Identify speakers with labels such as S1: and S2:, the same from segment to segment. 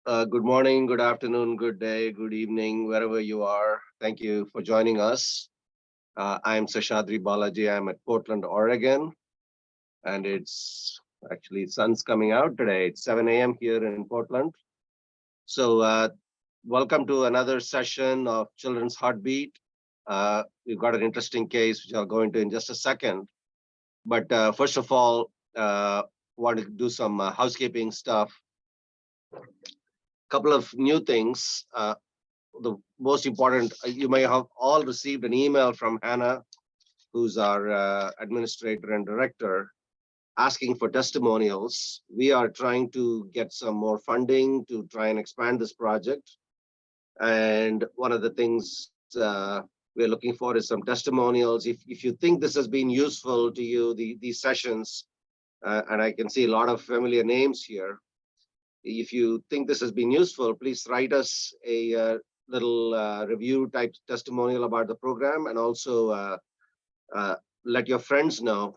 S1: Good morning, good afternoon, good day, good evening, wherever you are. Thank you for joining us. I'm Seshadri Balaji. I'm at Portland, Oregon, and it's actually sun's coming out today. It's 7 a.m. here in Portland. So, welcome to another session of Children's Heartbeat. We've got an interesting case, which I'll go into in just a second. But first of all, want to do some housekeeping stuff. Couple of new things. The most important, you may have all received an email from Hannah, who's our administrator and director, asking for testimonials. We are trying to get some more funding to try and expand this project. And one of the things we're looking for is some testimonials. If you think this has been useful to you, these sessions, and I can see a lot of familiar names here. If you think this has been useful, please write us a little review type testimonial about the program, and also let your friends know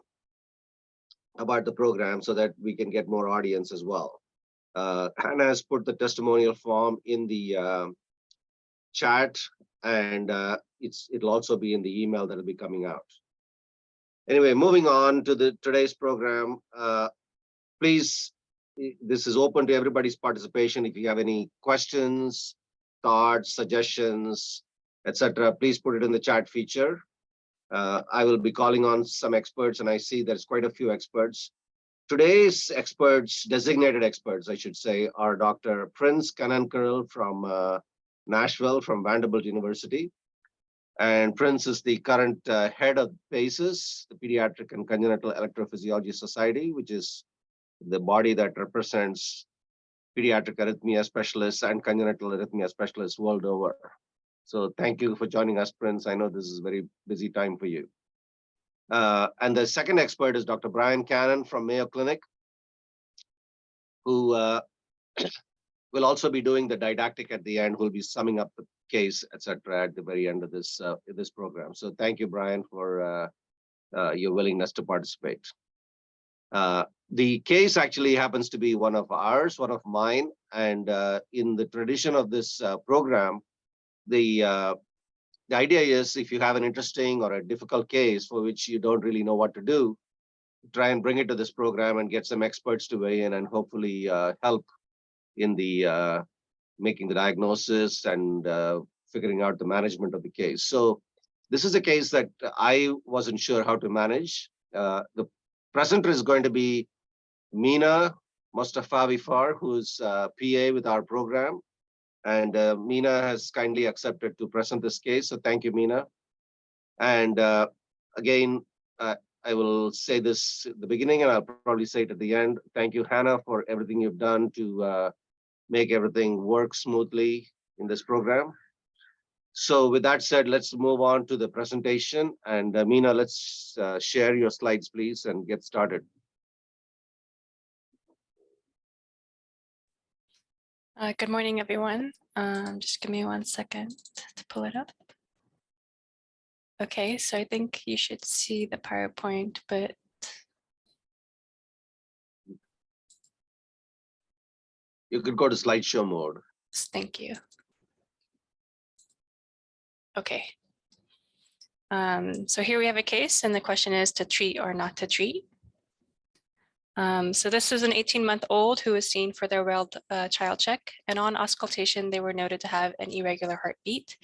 S1: about the program so that we can get more audience as well. Hannah has put the testimonial form in the chat, and it'll also be in the email that will be coming out. Anyway, moving on to today's program. Please, this is open to everybody's participation. If you have any questions, thoughts, suggestions, etc., please put it in the chat feature. I will be calling on some experts, and I see there's quite a few experts. Today's experts, designated experts, I should say, are Dr. Prince Kanankaril from Nashville, from Vanderbilt University. And Prince is the current head of PACES, the Pediatric and Congenital Electrophysiology Society, which is the body that represents pediatric arrhythmia specialists and congenital arrhythmia specialists world over. So thank you for joining us, Prince. I know this is a very busy time for you. And the second expert is Dr. Brian Cannon from Mayo Clinic, who will also be doing the didactic at the end, who will be summing up the case, etc., at the very end of this program. So thank you, Brian, for your willingness to participate. The case actually happens to be one of ours, one of mine, and in the tradition of this program, the idea is, if you have an interesting or a difficult case for which you don't really know what to do, try and bring it to this program and get some experts to weigh in and hopefully help in the making the diagnosis and figuring out the management of the case. So this is a case that I wasn't sure how to manage. The presenter is going to be Meena Mostafa-Vifar, who's PA with our program. And Meena has kindly accepted to present this case. So thank you, Meena. And again, I will say this at the beginning, and I'll probably say it at the end. Thank you, Hannah, for everything you've done to make everything work smoothly in this program. So with that said, let's move on to the presentation. And Meena, let's share your slides, please, and get started.
S2: Good morning, everyone. Just give me 1 second to pull it up. Okay, so I think you should see the PowerPoint, but
S1: you could go to slideshow mode.
S2: Thank you. Okay. So here we have a case, and the question is to treat or not to treat. So this is an 18-month-old who was seen for their well child check, and on auscultation, they were noted to have an irregular heartbeat.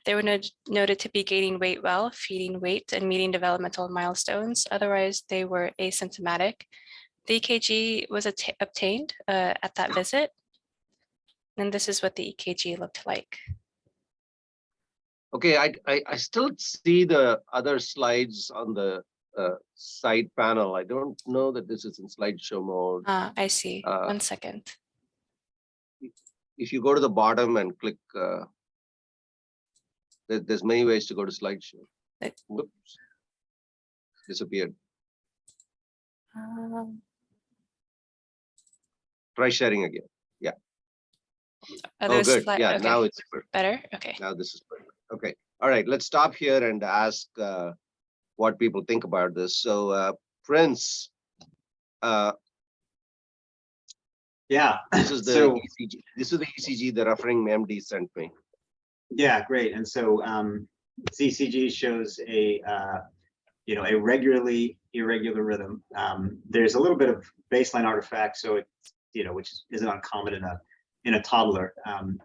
S2: They were noted to be gaining weight well, feeding weight, and meeting developmental milestones. Otherwise, they were asymptomatic. The EKG was obtained at that visit, and this is what the EKG looked like.
S1: Okay, I still see the other slides on the side panel. I don't know that this is in slideshow mode.
S2: I see. 1 second.
S1: If you go to the bottom and click, there's many ways to go to slideshow. Whoops, disappeared. Try sharing again. Yeah. Oh, good. Yeah, okay. Now it's perfect.
S2: Better. Okay.
S1: Now this is perfect. Okay. All right. Let's stop here and ask what people think about this. So, Prince,
S3: Yeah.
S1: This is the
S3: So-
S1: ECG. This is the ECG the referring MD sent me.
S3: Yeah, great. And so CCG shows a a regularly irregular rhythm. There's a little bit of baseline artifact, so it's which isn't uncommon in a toddler.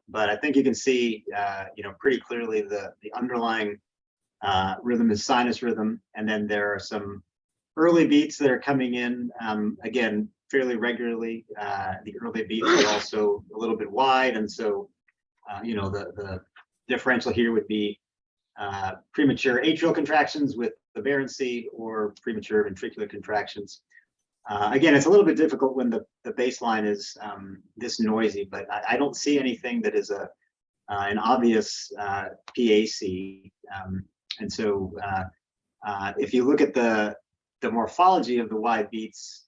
S3: But I think you can see pretty clearly the underlying rhythm is sinus rhythm, and then there are some early beats that are coming in again fairly regularly. The early beats are also a little bit wide, and so the differential here would be premature atrial contractions with aberrancy or premature ventricular contractions. Again, it's a little bit difficult when the baseline is this noisy, but I don't see anything that is an obvious PAC. And so if you look at the morphology of the wide beats,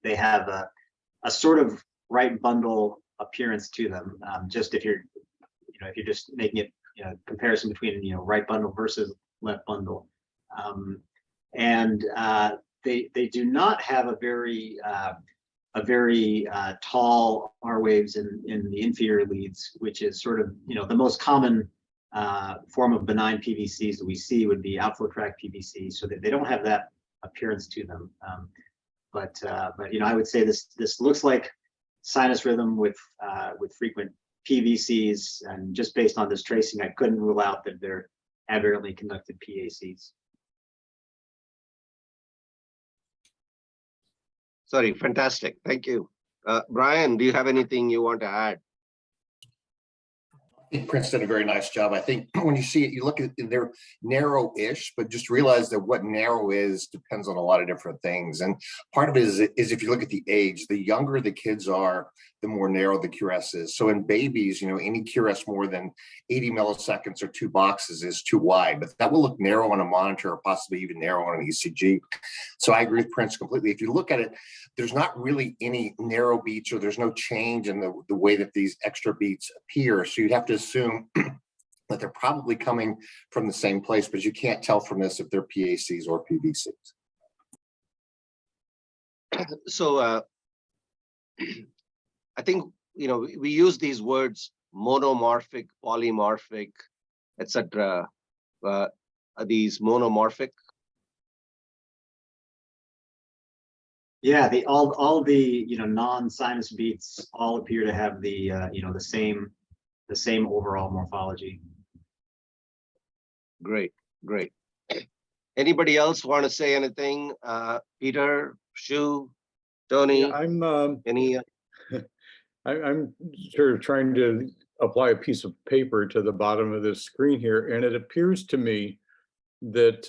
S3: they have a sort of right bundle appearance to them. Just if you're just making it comparison between right bundle versus left bundle, and they do not have a very tall R waves in the inferior leads, which is sort of the most common form of benign PVCs that we see would be outflow tract PVC, so that they don't have that appearance to them. But I would say this looks like sinus rhythm with frequent PVCs, and just based on this tracing, I couldn't rule out that they're aberrantly conducted PACs.
S1: Sorry, fantastic. Thank you. Brian, do you have anything you want to add?
S4: I think Prince did a very nice job. I think when you see it, you look at it, they're narrow-ish, but just realize that what narrow is depends on a lot of different things. And part of it is if you look at the age, the younger the kids are, the more narrow the QRS is. So in babies, any QRS more than 80 milliseconds or 2 boxes is too wide, but that will look narrow on a monitor or possibly even narrow on an ECG. So I agree with Prince completely. If you look at it, there's not really any narrow beats, or there's no change in the way that these extra beats appear. So you'd have to assume that they're probably coming from the same place, but you can't tell from this if they're PACs or PVCs.
S1: So I think we use these words monomorphic, polymorphic, etc. Are these monomorphic?
S3: Yeah, all the non-sinus beats all appear to have the the same overall morphology.
S1: Great. Anybody else want to say anything? Peter, Shu, Tony,
S5: Yeah,
S1: any?
S5: I'm sort of trying to apply a piece of paper to the bottom of this screen here, and it appears to me that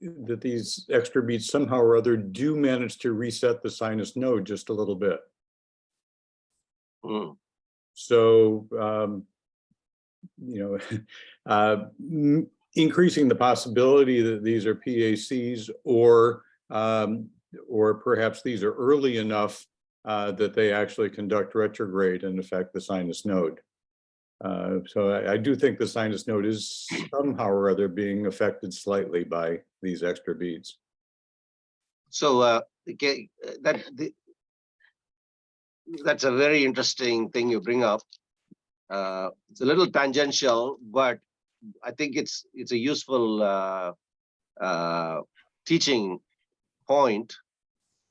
S5: that these extra beats somehow or other do manage to reset the sinus node just a little bit.
S1: Mm.
S5: So, increasing the possibility that these are PACs, or perhaps these are early enough that they actually conduct retrograde and affect the sinus node. So I do think the sinus node is somehow or other being affected slightly by these extra beats.
S1: So that's a very interesting thing you bring up. It's a little tangential, but I think it's a useful teaching point.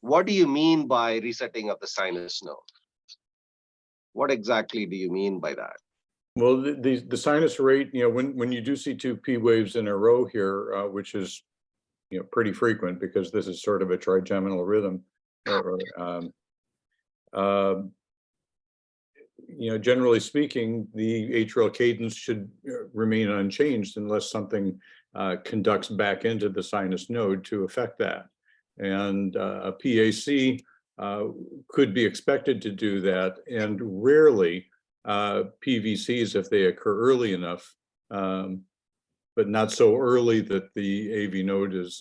S1: What do you mean by resetting of the sinus node? What exactly do you mean by that?
S5: Well, the sinus rate, when you do see 2 P waves in a row here, which is pretty frequent because this is sort of a trigeminal rhythm, generally speaking, the atrial cadence should remain unchanged unless something conducts back into the sinus node to affect that. And a PAC could be expected to do that, and rarely PVCs if they occur early enough, but not so early that the AV node is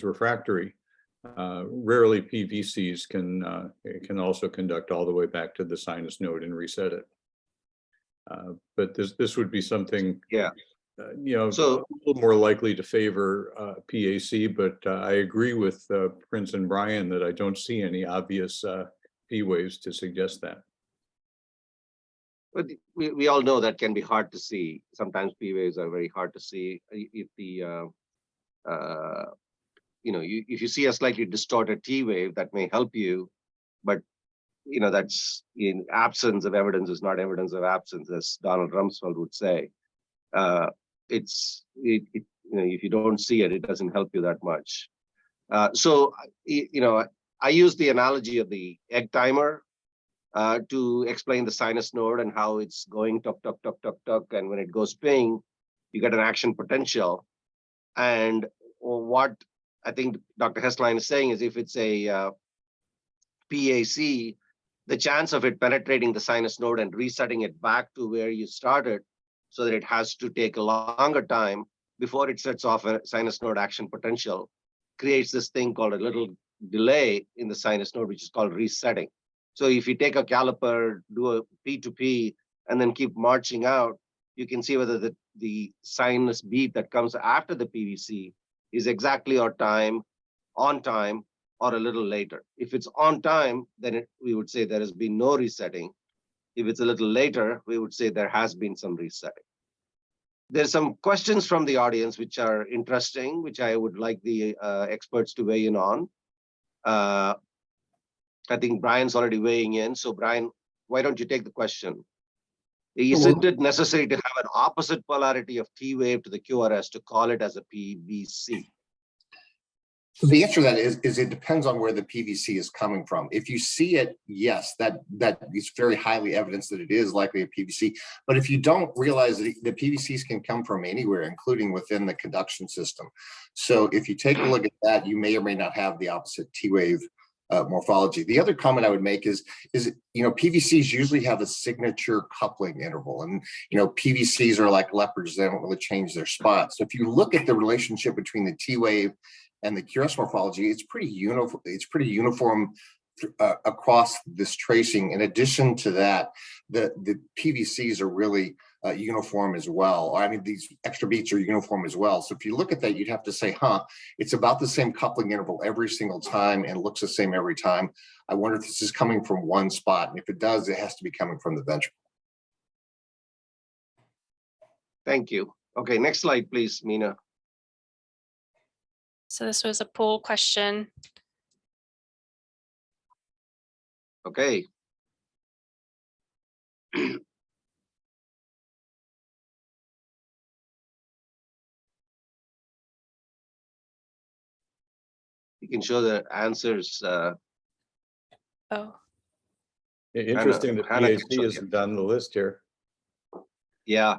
S5: refractory. Rarely PVCs can also conduct all the way back to the sinus node and reset it. But this would be something,
S1: Yeah.
S5: So a little more likely to favor PAC. But I agree with Prince and Brian that I don't see any obvious P waves to suggest that.
S1: But we all know that can be hard to see. Sometimes P waves are very hard to see. If the if you see a slightly distorted T wave, that may help you, but that's in absence of evidence is not evidence of absence, as Donald Rumsfeld would say. If you don't see it, it doesn't help you that much. So I use the analogy of the egg timer to explain the sinus node and how it's going tuck, tuck, tuck, tuck, tuck. And when it goes ping, you get an action potential. And what I think Dr. Hesslein is saying is if it's a PAC, the chance of it penetrating the sinus node and resetting it back to where you started so that it has to take a longer time before it sets off a sinus node action potential creates this thing called a little delay in the sinus node, which is called resetting. So if you take a caliper, do a P2P, and then keep marching out, you can see whether the sinus beat that comes after the PVC is exactly on time, or a little later. If it's on time, then we would say there has been no resetting. If it's a little later, we would say there has been some resetting. There's some questions from the audience which are interesting, which I would like the experts to weigh in on. I think Brian's already weighing in. So Brian, why don't you take the question? Isn't it necessary to have an opposite polarity of T wave to the QRS to call it as a PVC?
S4: The answer to that is it depends on where the PVC is coming from. If you see it, yes, that is very highly evidence that it is likely a PVC. But if you don't realize that the PVCs can come from anywhere, including within the conduction system. So if you take a look at that, you may or may not have the opposite T wave morphology. The other comment I would make is PVCs usually have a signature coupling interval, and PVCs are like leopards; they don't really change their spots. So if you look at the relationship between the T wave and the QRS morphology, it's pretty uniform. It's pretty uniform across this tracing. In addition to that, the PVCs are really uniform as well. I mean, these extra beats are uniform as well. So if you look at that, you'd have to say, it's about the same coupling interval every single time and looks the same every time. I wonder if this is coming from one spot. And if it does, it has to be coming from the ventricle.
S1: Thank you. Okay, next slide, please, Meena.
S2: So this was a poll question.
S1: Okay. You can show the answers.
S2: Oh,
S5: Interesting that
S1: Hannah
S5: PAC
S1: can show
S5: isn't on the list here.
S1: Yeah.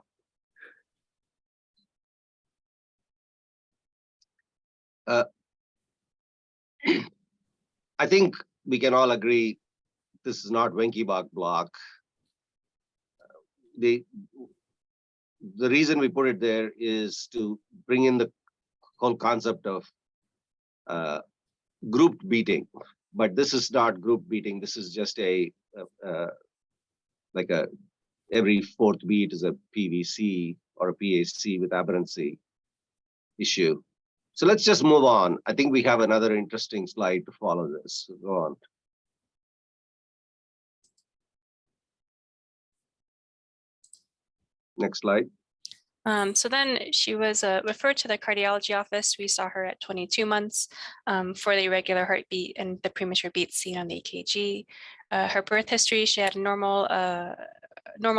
S1: I think we can all agree this is not Wenckebach block. The reason we put it there is to bring in the whole concept of grouped beating, but this is not group beating. This is just every fourth beat is a PVC or a PAC with aberrancy issue. So let's just move on. I think we have another interesting slide to follow this. Go on. Next slide.
S2: So then she was referred to the cardiology office. We saw her at 22 months for the irregular heartbeat and the premature beats seen on the EKG. Her birth history, she had a normal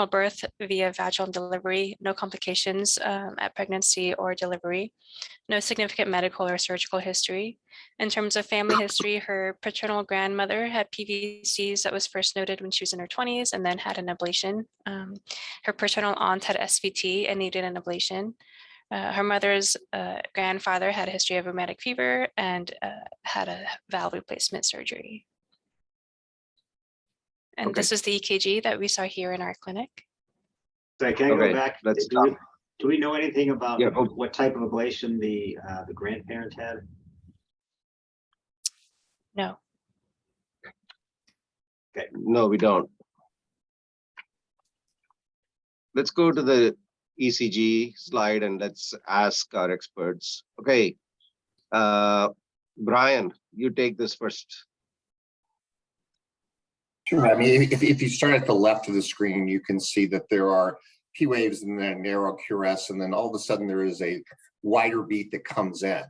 S2: birth via vaginal delivery, no complications at pregnancy or delivery, no significant medical or surgical history. In terms of family history, her paternal grandmother had PVCs that was first noted when she was in her 20s and then had an ablation. Her paternal aunt had SVT and needed an ablation. Her mother's grandfather had a history of rheumatic fever and had a valve replacement surgery. And
S1: Okay.
S2: this is the EKG that we saw here in our clinic.
S3: So can I
S1: Okay,
S3: go back?
S1: let's
S3: Do we know anything about
S1: Yeah.
S3: what type of ablation the grandparent had?
S2: No.
S1: No, we don't. Let's go to the ECG slide and let's ask our experts. Okay, Brian, you take this first.
S4: Sure. I mean, if you start at the left of the screen, you can see that there are P waves and then narrow QRS, and then all of a sudden there is a wider beat that comes in.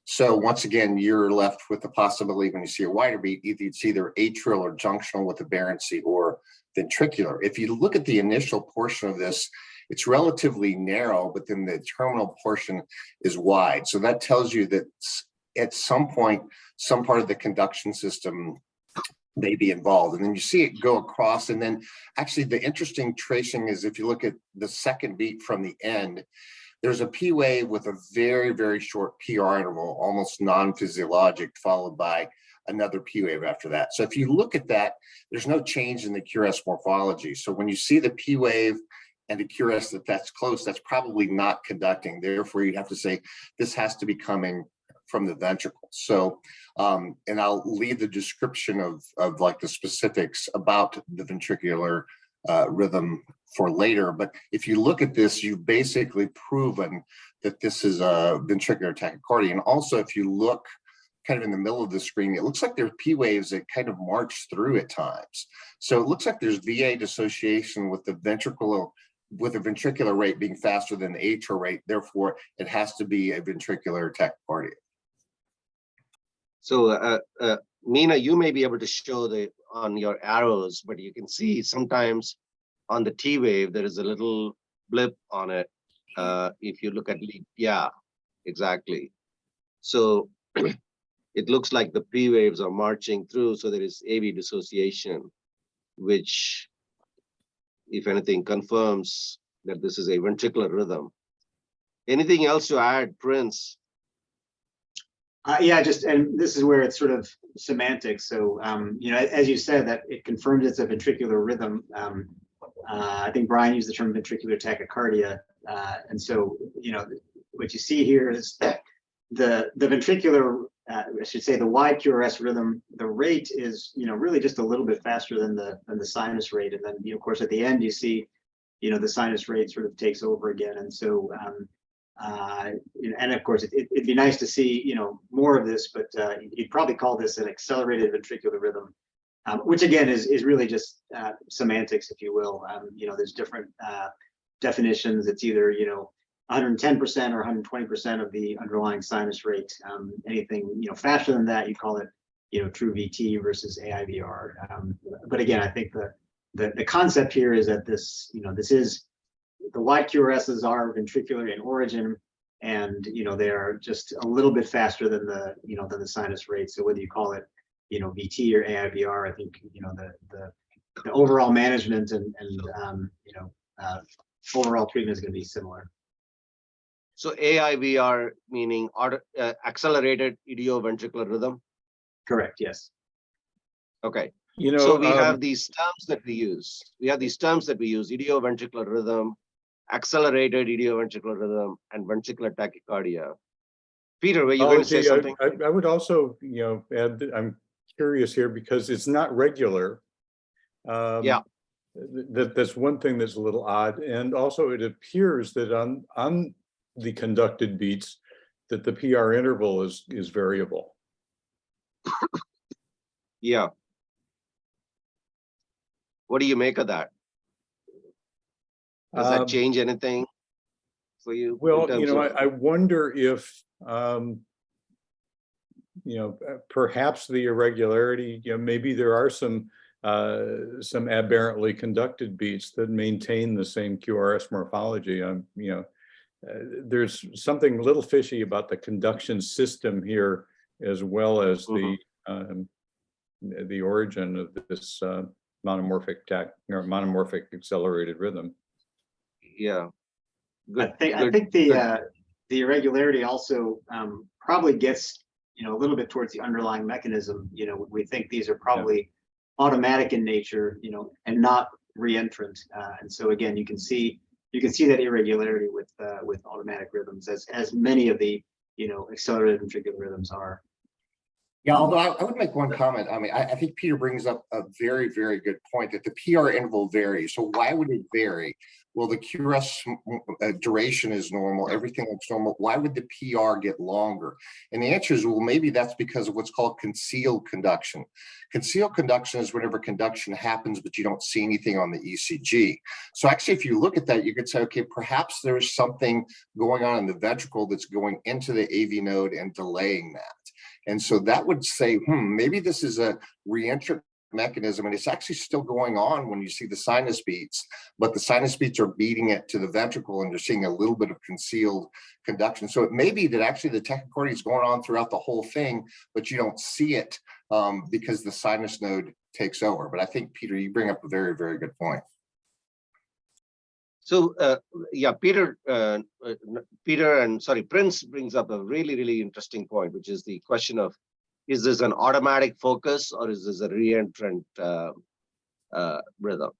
S4: So once again, you're left with the possibility when you see a wider beat, either you'd see either atrial or junctional with aberrancy or ventricular. If you look at the initial portion of this, it's relatively narrow, but then the terminal portion is wide. So that tells you that at some point, some part of the conduction system may be involved. And then you see it go across. And then actually the interesting tracing is if you look at the second beat from the end, there's a P wave with a very, very short PR interval, almost non-physiologic, followed by another P wave after that. So if you look at that, there's no change in the QRS morphology. So when you see the P wave and the QRS that's close, that's probably not conducting. Therefore, you'd have to say this has to be coming from the ventricle. So, and I'll leave the description of like the specifics about the ventricular rhythm for later. But if you look at this, you've basically proven that this is a ventricular tachycardia. And also, if you look kind of in the middle of the screen, it looks like there's P waves that kind of march through at times. So it looks like there's VA dissociation with the ventricular rate being faster than the atrial rate. Therefore, it has to be a ventricular tachycardia.
S1: So, Meena, you may be able to show on your arrows, but you can see sometimes on the T wave, there is a little blip on it. If you look at lead, yeah, exactly. So it looks like the P waves are marching through. So there is AV dissociation, which, if anything, confirms that this is a ventricular rhythm. Anything else to add, Prince?
S3: Yeah, and this is where it's sort of semantics. So, as you said, that it confirms it's a ventricular rhythm. I think Brian used the term ventricular tachycardia. And so, what you see here is that the ventricular, I should say the wide QRS rhythm, the rate is, really just a little bit faster than the sinus rate. And then, of course, at the end, you see, the sinus rate sort of takes over again. And so, and of course, it'd be nice to see, more of this, but you'd probably call this an accelerated ventricular rhythm, which again is really just semantics, if you will. There's different definitions. It's either 110% or 120% of the underlying sinus rate. Anything faster than that, you call it true VT versus AIVR. But again, I think the concept here is that this this is. The wide QRSs are ventricular in origin, and they are just a little bit faster than the sinus rate. So whether you call it VT or AIVR, I think the overall management and overall treatment is going to be similar.
S1: So AIVR meaning accelerated idioventricular rhythm.
S3: Correct. Yes.
S1: Okay.
S5: You know,
S1: So we have these terms that we use. Idioventricular rhythm, accelerated idioventricular rhythm, and ventricular tachycardia. Peter, were you going to say something?
S5: I would also, add that I'm curious here because it's not regular.
S1: Yeah.
S5: That's one thing that's a little odd. And also it appears that on the conducted beats that the PR interval is variable.
S1: Yeah. What do you make of that? Does that change anything for you?
S5: Well, I wonder if, perhaps the irregularity, maybe there are some aberrantly conducted beats that maintain the same QRS morphology. There's something a little fishy about the conduction system here, as well as the origin of this monomorphic accelerated rhythm.
S1: Yeah. Good.
S3: I think the irregularity also probably gets a little bit towards the underlying mechanism. We think these are probably automatic in nature, and not reentrant. And so again, you can see that irregularity with automatic rhythms, as many of the accelerated ventricular rhythms are.
S4: Yeah, although I would make one comment. I mean, I think Peter brings up a very, very good point that the PR interval varies. So why would it vary? well, the QRS duration is normal, everything looks normal. Why would the PR get longer? And the answer is, well, maybe that's because of what's called concealed conduction. Concealed conduction is whenever conduction happens, but you don't see anything on the ECG. So actually, if you look at that, you could say, okay, perhaps there's something going on in the ventricle that's going into the AV node and delaying that. And so that would say, maybe this is a reentrant mechanism, and it's actually still going on when you see the sinus beats, but the sinus beats are beating it to the ventricle and you're seeing a little bit of concealed conduction. So it may be that actually the tachycardia is going on throughout the whole thing, but you don't see it because the sinus node takes over. But I think, Peter, you bring up a very, very good point.
S1: So yeah, Prince brings up a really, really interesting point, which is the question of, is this an automatic focus or is this a reentrant rhythm?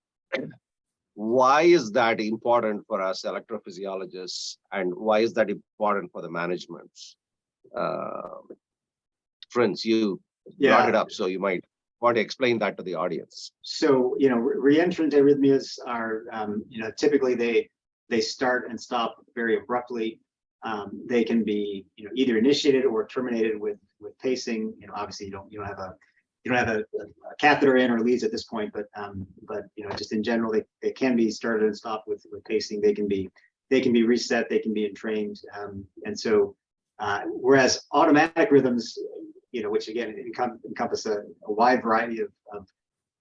S1: Why is that important for us electrophysiologists, and why is that important for the management? Prince, you brought it up, so you might want to explain that to the audience.
S3: So, reentrant arrhythmias are, typically they start and stop very abruptly. They can be, either initiated or terminated with pacing. Obviously you don't have a catheter in or leads at this point, but just in general, they can be started and stopped with pacing. They can be reset. They can be entrained. And so, whereas automatic rhythms, which again encompass a wide variety of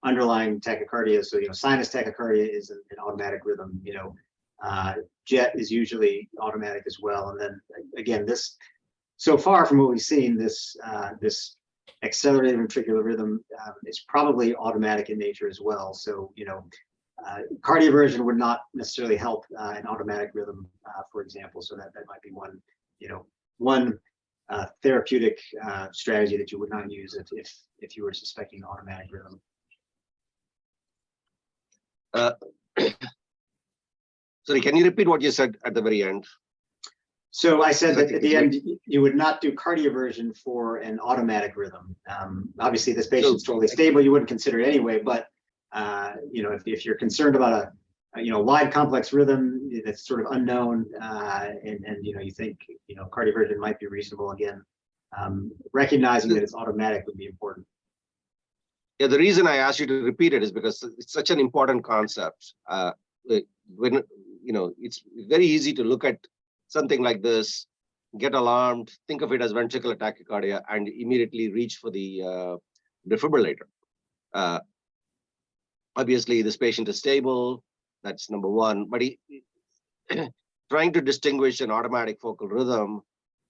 S3: underlying tachycardia. So, sinus tachycardia is an automatic rhythm. Jet is usually automatic as well. And then again, so far from what we've seen, this accelerated ventricular rhythm is probably automatic in nature as well. So, cardioversion would not necessarily help an automatic rhythm, for example. So that might be one therapeutic strategy that you would not use if you were suspecting an automatic rhythm.
S1: Sorry, can you repeat what you said at the very end?
S3: So I said that at the end, you would not do cardioversion for an automatic rhythm. Obviously, this patient's totally stable, you wouldn't consider it anyway. But if you're concerned about a wide complex rhythm that's sort of unknown, and you think cardioversion might be reasonable, again, recognizing that it's automatic would be important.
S1: Yeah, the reason I asked you to repeat it is because it's such an important concept. When it's very easy to look at something like this, get alarmed, think of it as ventricular tachycardia, and immediately reach for the defibrillator. Obviously, this patient is stable. That's number one. But trying to distinguish an automatic focal rhythm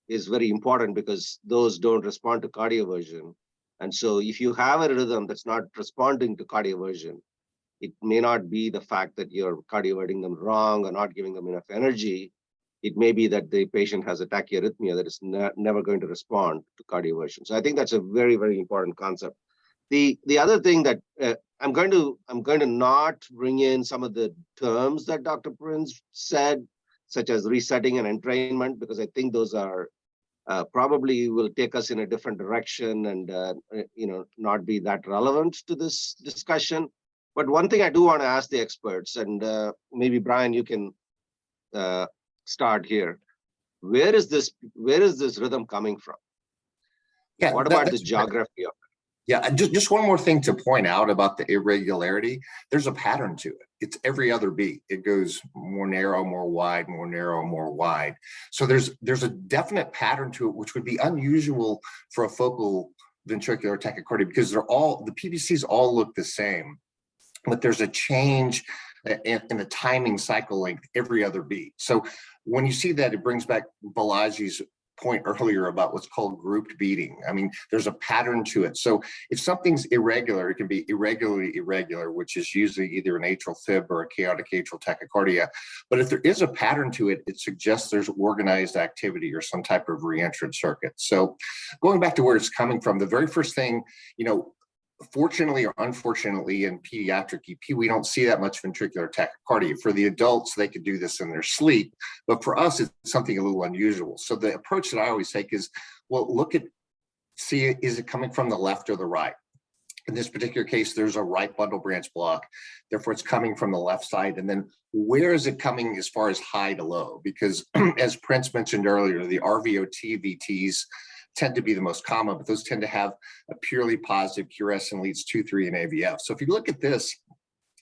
S1: is very important because those don't respond to cardioversion. And so if you have a rhythm that's not responding to cardioversion, it may not be the fact that you're cardioverting them wrong or not giving them enough energy. It may be that the patient has a tachyarrhythmia that is never going to respond to cardioversion. So I think that's a very, very important concept. The other thing that I'm going to not bring in some of the terms that Dr. Prince said, such as resetting and entrainment, because I think those are probably will take us in a different direction and not be that relevant to this discussion. But one thing I do want to ask the experts, and maybe Brian, you can start here. Where is this rhythm coming from?
S4: Yeah,
S1: what about the geography of it?
S4: Yeah, and just one more thing to point out about the irregularity. There's a pattern to it. It's every other beat. It goes more narrow, more wide, more narrow, more wide. So there's a definite pattern to it, which would be unusual for a focal ventricular tachycardia because the PVCs all look the same, but there's a change in the timing cycle length every other beat. So when you see that, it brings back Balaji's point earlier about what's called grouped beating. I mean, there's a pattern to it. So if something's irregular, it can be irregularly irregular, which is usually either an atrial fib or a chaotic atrial tachycardia. But if there is a pattern to it, it suggests there's organized activity or some type of reentrant circuit. So going back to where it's coming from, the very first thing, fortunately or unfortunately in pediatric EP, we don't see that much ventricular tachycardia. For the adults, they could do this in their sleep, but for us, it's something a little unusual. So the approach that I always take is, well, is it coming from the left or the right? In this particular case, there's a right bundle branch block. Therefore, it's coming from the left side. And then where is it coming as far as high to low? Because as Prince mentioned earlier, the RVOT VTs tend to be the most common, but those tend to have a purely positive QRS and leads 2, 3, and AVF. So if you look at this,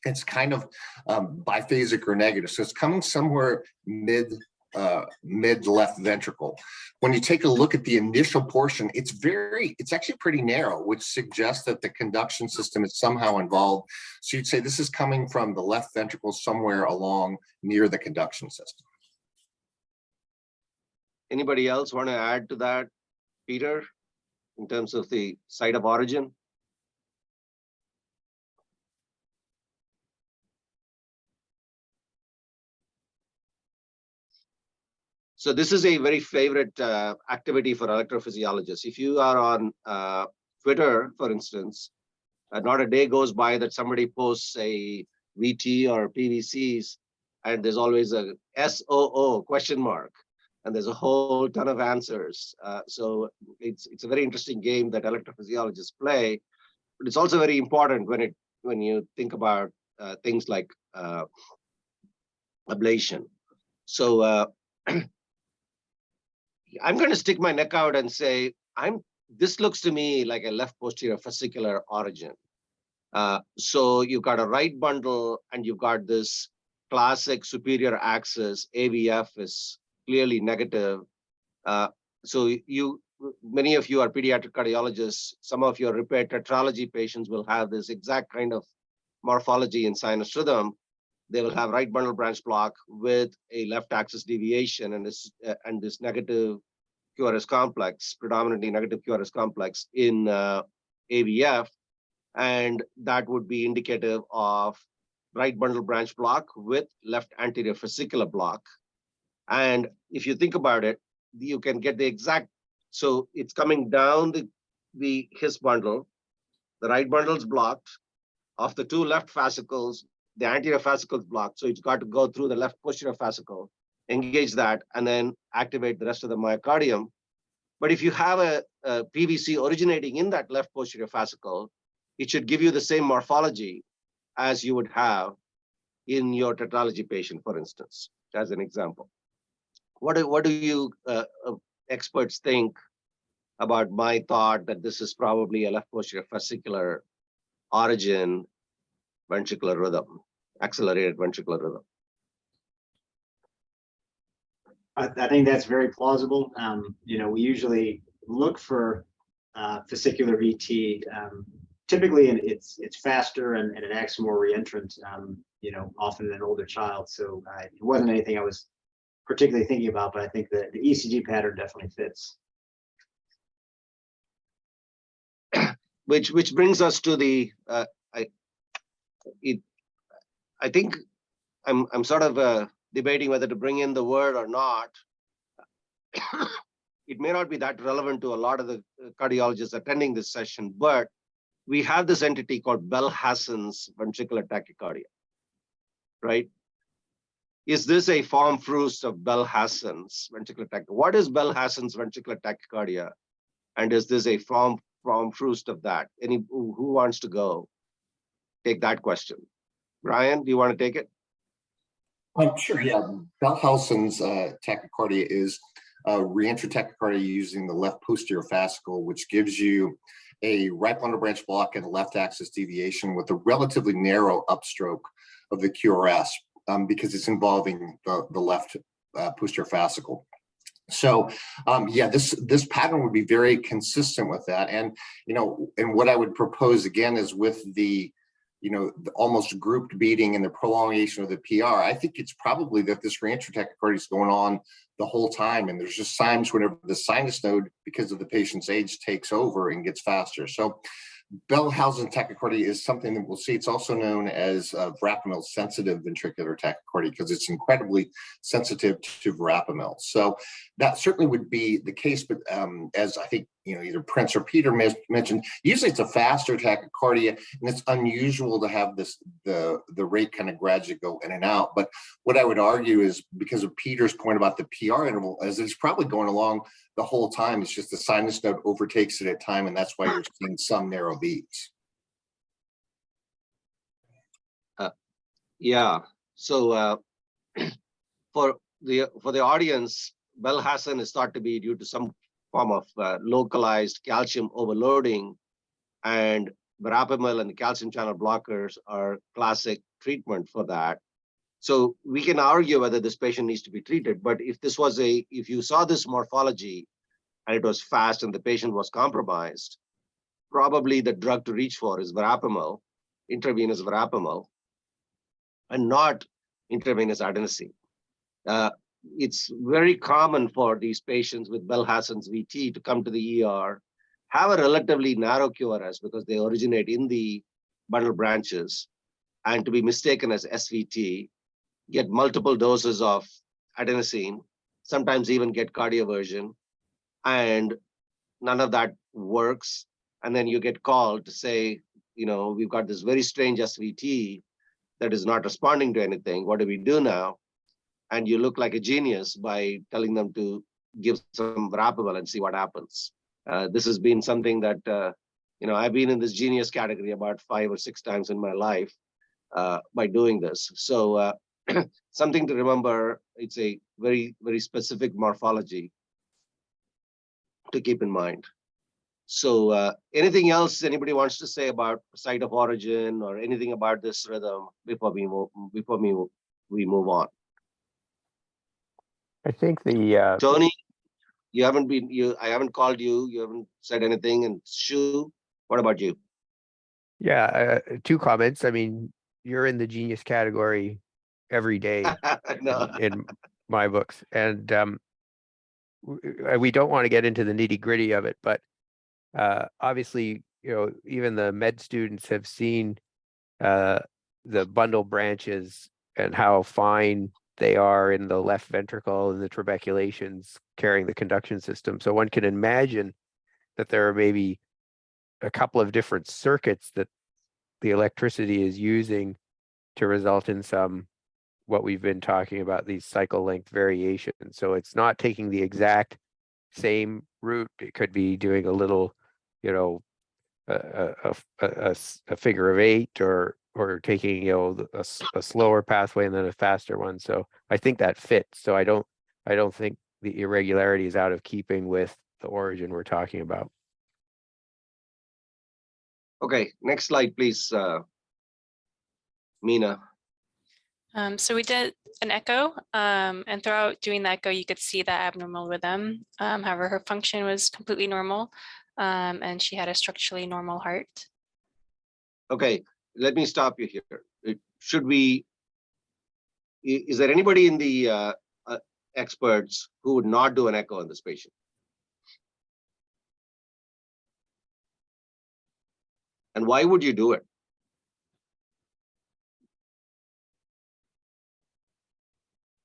S4: it's kind of biphasic or negative. So it's coming somewhere mid left ventricle. When you take a look at the initial portion, it's actually pretty narrow, which suggests that the conduction system is somehow involved. So you'd say this is coming from the left ventricle somewhere along near the conduction system.
S1: Anybody else want to add to that, Peter, in terms of the site of origin? So this is a very favorite activity for electrophysiologists. If you are on Twitter, for instance, not a day goes by that somebody posts a VT or PVCs, and there's always a SOO question mark, and there's a whole ton of answers. So it's a very interesting game that electrophysiologists play, but it's also very important when you think about things like ablation. So I'm going to stick my neck out and say, this looks to me like a left posterior fascicular origin. So you've got a right bundle and you've got this classic superior axis. AVF is clearly negative. So many of you are pediatric cardiologists. Some of your repair tetralogy patients will have this exact kind of morphology in sinus rhythm. They will have right bundle branch block with a left axis deviation and this negative QRS complex, predominantly negative QRS complex in AVF, and that would be indicative of right bundle branch block with left anterior fascicular block. And if you think about it, you can get the exact. So it's coming down the His bundle. The right bundle is blocked. Of the two left fascicles, the anterior fascicle is blocked. So it's got to go through the left posterior fascicle, engage that, and then activate the rest of the myocardium. But if you have a PVC originating in that left posterior fascicle, it should give you the same morphology as you would have in your tetralogy patient, for instance, as an example. What do you experts think about my thought that this is probably a left posterior fascicular origin ventricular rhythm, accelerated ventricular rhythm?
S3: I think that's very plausible. We usually look for fascicular VT. Typically, it's faster and it acts more reentrant. Often in an older child. So it wasn't anything I was particularly thinking about, but I think that the ECG pattern definitely fits.
S1: Which brings us to the I think I'm sort of debating whether to bring in the word or not. It may not be that relevant to a lot of the cardiologists attending this session, but we have this entity called Bell-Hassen's ventricular tachycardia, right? Is this a form fruit of Bell-Hassen's ventricular tachycardia? What is Bell-Hassen's ventricular tachycardia? And is this a form fruit of that? Who wants to go take that question? Brian, do you want to take it?
S4: Sure, yeah. Bell-Hassen's tachycardia is reentrant tachycardia using the left posterior fascicle, which gives you a right bundle branch block and a left axis deviation with a relatively narrow upstroke of the QRS because it's involving the left posterior fascicle. So yeah, this pattern would be very consistent with that. And, and what I would propose again is with the almost grouped beating and the prolongation of the PR, I think it's probably that this reentrant tachycardia is going on the whole time. And there's just times whenever the sinus node, because of the patient's age, takes over and gets faster. So Bell-Hassen tachycardia is something that we'll see. It's also known as verapamil sensitive ventricular tachycardia because it's incredibly sensitive to verapamil. So that certainly would be the case. But as I think either Prince or Peter mentioned, usually it's a faster tachycardia, and it's unusual to have the rate kind of gradually go in and out. But what I would argue is because of Peter's point about the PR interval, as it's probably going along the whole time, it's just the sinus node overtakes it at time, and that's why you're seeing some narrow beats.
S1: Yeah, so for the audience, Belhazen is thought to be due to some form of localized calcium overloading, and verapamil and the calcium channel blockers are classic treatment for that. So we can argue whether this patient needs to be treated, but if you saw this morphology and it was fast and the patient was compromised, probably the drug to reach for is verapamil, intravenous verapamil, and not intravenous adenosine. It's very common for these patients with Belhazen's VT to come to the ER, have a relatively narrow QRS because they originate in the bundle branches, and to be mistaken as SVT, get multiple doses of adenosine, sometimes even get cardioversion, and none of that works. And then you get called to say, we've got this very strange SVT that is not responding to anything. What do we do now? And you look like a genius by telling them to give some verapamil and see what happens. This has been something that, I've been in this genius category about 5 or 6 times in my life by doing this. So something to remember, it's a very, very specific morphology to keep in mind. So anything else anybody wants to say about site of origin or anything about this rhythm before we move on?
S6: I think the
S1: Tony, I haven't called you, you haven't said anything, and Shu, what about you?
S6: two comments. I mean, you're in the genius category every day
S1: No.
S6: in my books, and we don't want to get into the nitty gritty of it, but obviously, even the med students have seen the bundle branches and how fine they are in the left ventricle and the trabeculations carrying the conduction system. So one can imagine that there are maybe a couple of different circuits that the electricity is using to result in some, what we've been talking about, these cycle length variations. So it's not taking the exact same route. It could be doing a little, a figure of 8 or taking, a slower pathway and then a faster one. So I think that fits. So I don't think the irregularity is out of keeping with the origin we're talking about.
S1: Okay, next slide, please, Meena.
S2: So we did an echo, and throughout doing the echo, you could see that abnormal rhythm. However, her function was completely normal, and she had a structurally normal heart.
S1: Okay, let me stop you here. Is there anybody in the experts who would not do an echo on this patient? And why would you do it?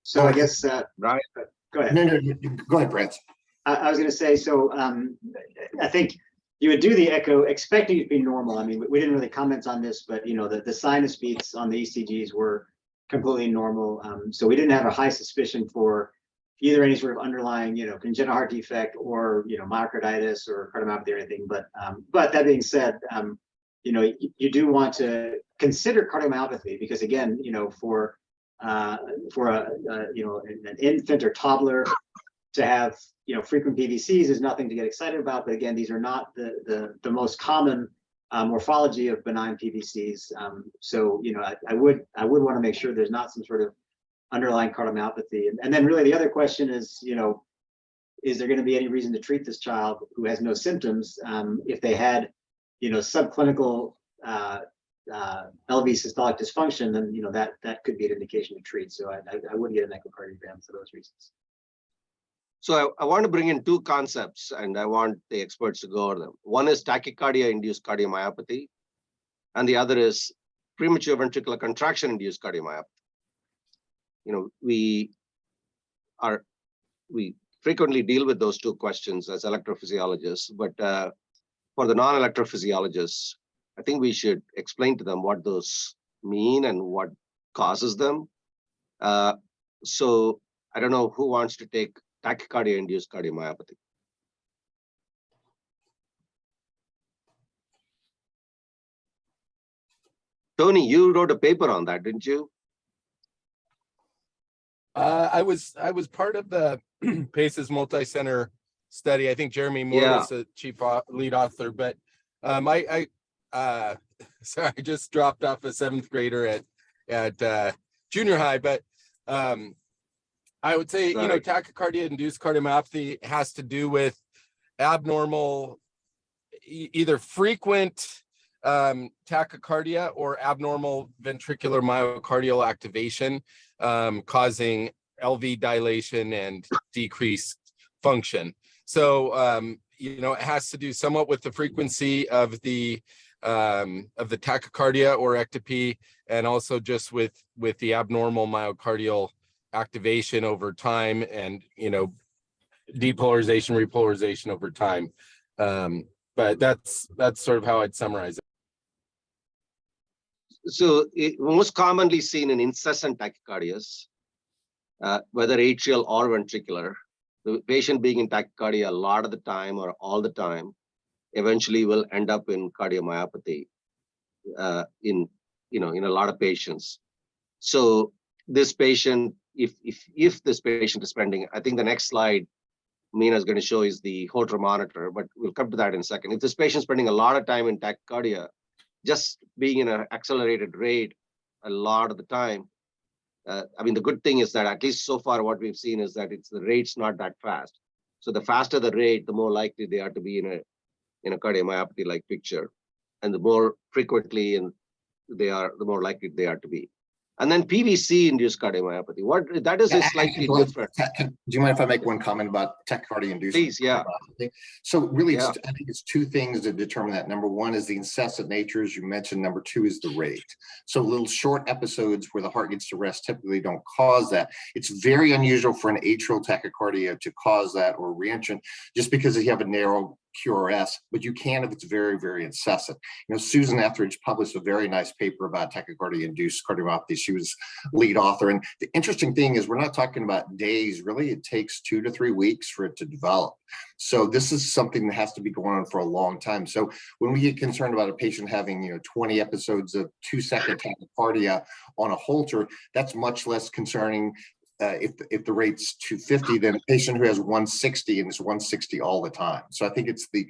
S3: So I guess,
S1: Brian?
S3: go ahead.
S4: No, go ahead, Brent.
S3: I was going to say, so I think you would do the echo expecting it to be normal. I mean, we didn't really comment on this, but the sinus beats on the ECGs were completely normal. So we didn't have a high suspicion for either any sort of underlying, congenital heart defect or, myocarditis or cardiomyopathy or anything. But that being said, you do want to consider cardiomyopathy because again, for an infant or toddler to have frequent PVCs is nothing to get excited about, but again, these are not the most common morphology of benign PVCs. So I would want to make sure there's not some sort of underlying cardiomyopathy. And then really the other question is, is there going to be any reason to treat this child who has no symptoms if they had subclinical LV systolic dysfunction, then that could be an indication to treat. So I would get an echocardiogram for those reasons.
S1: So I want to bring in 2 concepts, and I want the experts to go over them. One is tachycardia-induced cardiomyopathy, and the other is premature ventricular contraction-induced cardiomyopathy. We frequently deal with those 2 questions as electrophysiologists, but for the non-electrophysiologists, I think we should explain to them what those mean and what causes them. So I don't know who wants to take tachycardia-induced cardiomyopathy. Tony, you wrote a paper on that, didn't you?
S7: I was part of the PACES multi-center study. I think Jeremy Moore
S1: Yeah.
S7: was the lead author, but sorry, I just dropped off a 7th grader at junior high, but I would say,
S1: Right.
S7: tachycardia induced cardiomyopathy has to do with abnormal, either frequent tachycardia or abnormal ventricular myocardial activation, causing LV dilation and decreased function. So, it has to do somewhat with the frequency of the tachycardia or ectopy, and also just with the abnormal myocardial activation over time, and depolarization, repolarization over time. But that's sort of how I'd summarize it.
S1: So most commonly seen in incessant tachycardias, whether atrial or ventricular, the patient being in tachycardia a lot of the time or all the time, eventually will end up in cardiomyopathy in a lot of patients. So this patient, if this patient is spending, I think the next slide Meena is going to show is the Holter monitor, but we'll come to that in a second. If this patient is spending a lot of time in tachycardia, just being in an accelerated rate a lot of the time, the good thing is that at least so far what we've seen is that the rate's not that fast. So the faster the rate, the more likely they are to be in a cardiomyopathy-like picture, and the more frequently the more likely they are to be. And then PVC-induced cardiomyopathy. That is a slightly different.
S4: Do you mind if I make one comment about tachycardia-induced?
S1: Please, yeah.
S4: So really,
S1: Yeah.
S4: I think it's two things that determine that. Number one is the incessant nature, as you mentioned. Number two is the rate. So little short episodes where the heart gets to rest typically don't cause that. It's very unusual for an atrial tachycardia to cause that, or reentrant, just because you have a narrow QRS, but you can if it's very, very incessant. Susan Etheridge published a very nice paper about tachycardia-induced cardiomyopathy. She was lead author. And the interesting thing is we're not talking about days. Really, it takes 2 to 3 weeks for it to develop. So this is something that has to be going on for a long time. So when we get concerned about a patient having 20 episodes of 2-second tachycardia on a Holter, that's much less concerning. If the rate's 250, then a patient who has 160 and is 160 all the time. So I think it's the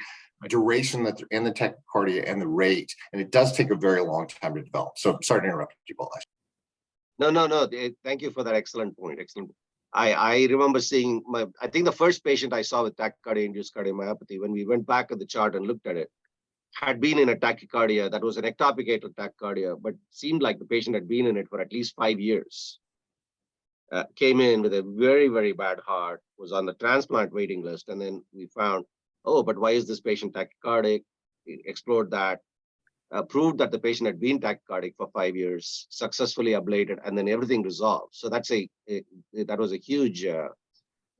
S4: duration that they're in the tachycardia and the rate, and it does take a very long time to develop. So sorry to interrupt you, Balaji.
S1: No. Thank you for that excellent point. Excellent. I remember seeing I think the first patient I saw with tachycardia-induced cardiomyopathy, when we went back at the chart and looked at it, had been in a tachycardia that was an ectopic atrial tachycardia, but seemed like the patient had been in it for at least 5 years. Came in with a very, very bad heart, was on the transplant waiting list. And then we found, but why is this patient tachycardic? We explored that, proved that the patient had been tachycardic for 5 years, successfully ablated, and then everything resolved. So that was a huge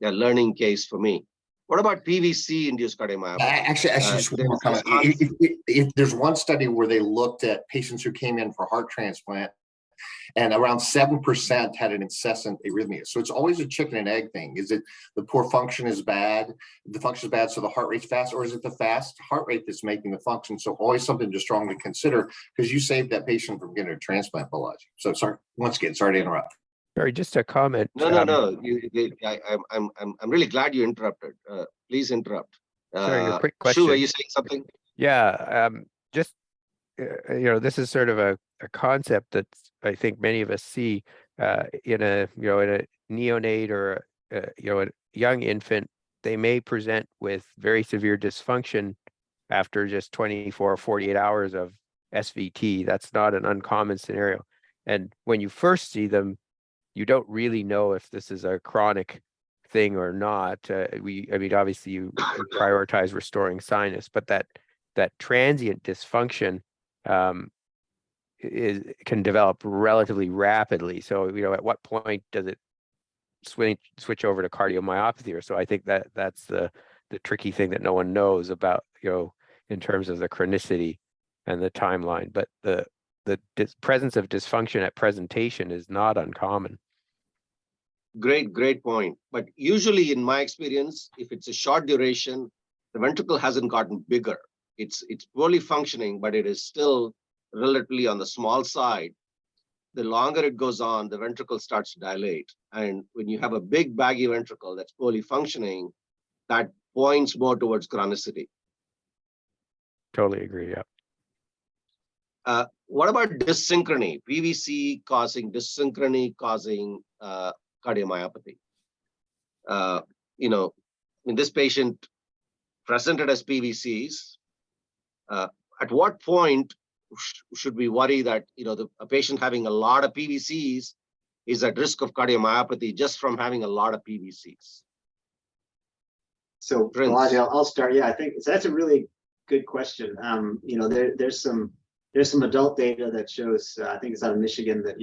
S1: learning case for me. What about PVC-induced cardiomyopathy?
S4: Actually, just one more comment. If there's one study where they looked at patients who came in for heart transplant, and around 7% had an incessant arrhythmia. So it's always a chicken and egg thing. Is it the poor function is bad, the function is bad, so the heart rate's fast, or is it the fast heart rate that's making the function? So always something to strongly consider, because you saved that patient from getting a transplant, Balaji. So sorry, once again, sorry to interrupt.
S6: Sorry, just a comment.
S1: No. I'm really glad you interrupted. Please interrupt.
S6: Sorry, a quick question.
S1: Shu, are you saying something?
S6: Yeah, just this is sort of a concept that I think many of us see in a neonate or a young infant. They may present with very severe dysfunction after just 24 or 48 hours of SVT. That's not an uncommon scenario. And when you first see them, you don't really know if this is a chronic thing or not. Obviously you prioritize restoring sinus, but that transient dysfunction can develop relatively rapidly. So, at what point does it switch over to cardiomyopathy or so? I think that's the tricky thing that no one knows about, in terms of the chronicity and the timeline. But the presence of dysfunction at presentation is not uncommon.
S1: Great point. But usually in my experience, if it's a short duration, the ventricle hasn't gotten bigger. It's poorly functioning, but it is still relatively on the small side. the longer it goes on, the ventricle starts to dilate. And when you have a big baggy ventricle that's poorly functioning, that points more towards chronicity.
S6: Totally agree. Yeah.
S1: What about dyssynchrony? PVC causing dyssynchrony causing cardiomyopathy. When this patient presented as PVCs, at what point should we worry that a patient having a lot of PVCs is at risk of cardiomyopathy just from having a lot of PVCs?
S3: So
S1: Prince.
S3: Balaji, I'll start. Yeah, I think so that's a really good question. There's some adult data that shows, I think it's out of Michigan, that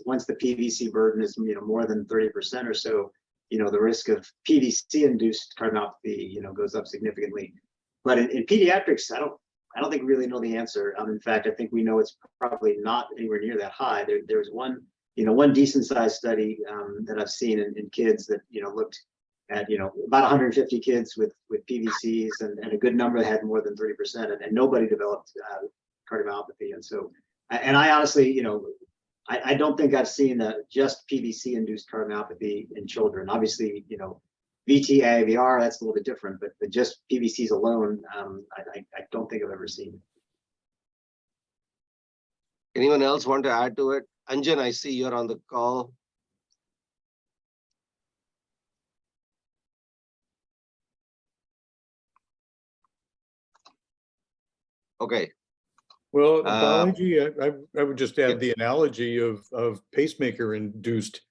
S3: once the PVC burden is more than 30% or so, the risk of PVC-induced cardiomyopathy goes up significantly. But in pediatrics, I don't think we really know the answer. In fact, I think we know it's probably not anywhere near that high. There's one decent-sized study that I've seen in kids that looked at about 150 kids with PVCs, and a good number had more than 30%, and nobody developed cardiomyopathy. And so, and I honestly, I don't think I've seen just PVC-induced cardiomyopathy in children. Obviously, VT, IVR, that's a little bit different, but just PVCs alone, I don't think I've ever seen.
S1: Anyone else want to add to it? Anjan, I see you're on the call. Okay.
S5: Well,
S1: Um,
S5: Balaji, I would just add the analogy of pacemaker-induced,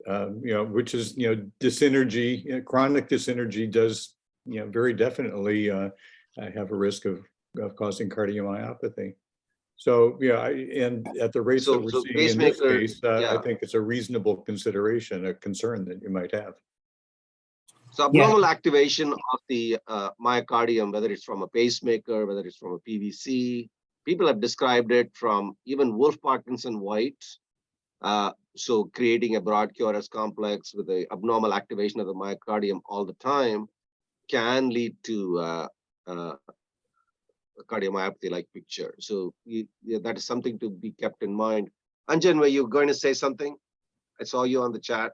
S5: which is, dysenergy, chronic dysenergy does, very definitely have a risk of causing cardiomyopathy. So, and at the rates that we're
S1: So
S5: seeing in this
S1: pacemaker,
S5: case, I
S1: yeah.
S5: think it's a reasonable consideration, a concern that you might have.
S1: So abnormal activation of the myocardium, whether it's from a pacemaker, whether it's from a PVC, people have described it from even Wolff Parkinson White. So creating a broad QRS complex with the abnormal activation of the myocardium all the time can lead to a cardiomyopathy-like picture. So that is something to be kept in mind. Anjan, were you going to say something? I saw you on the chat.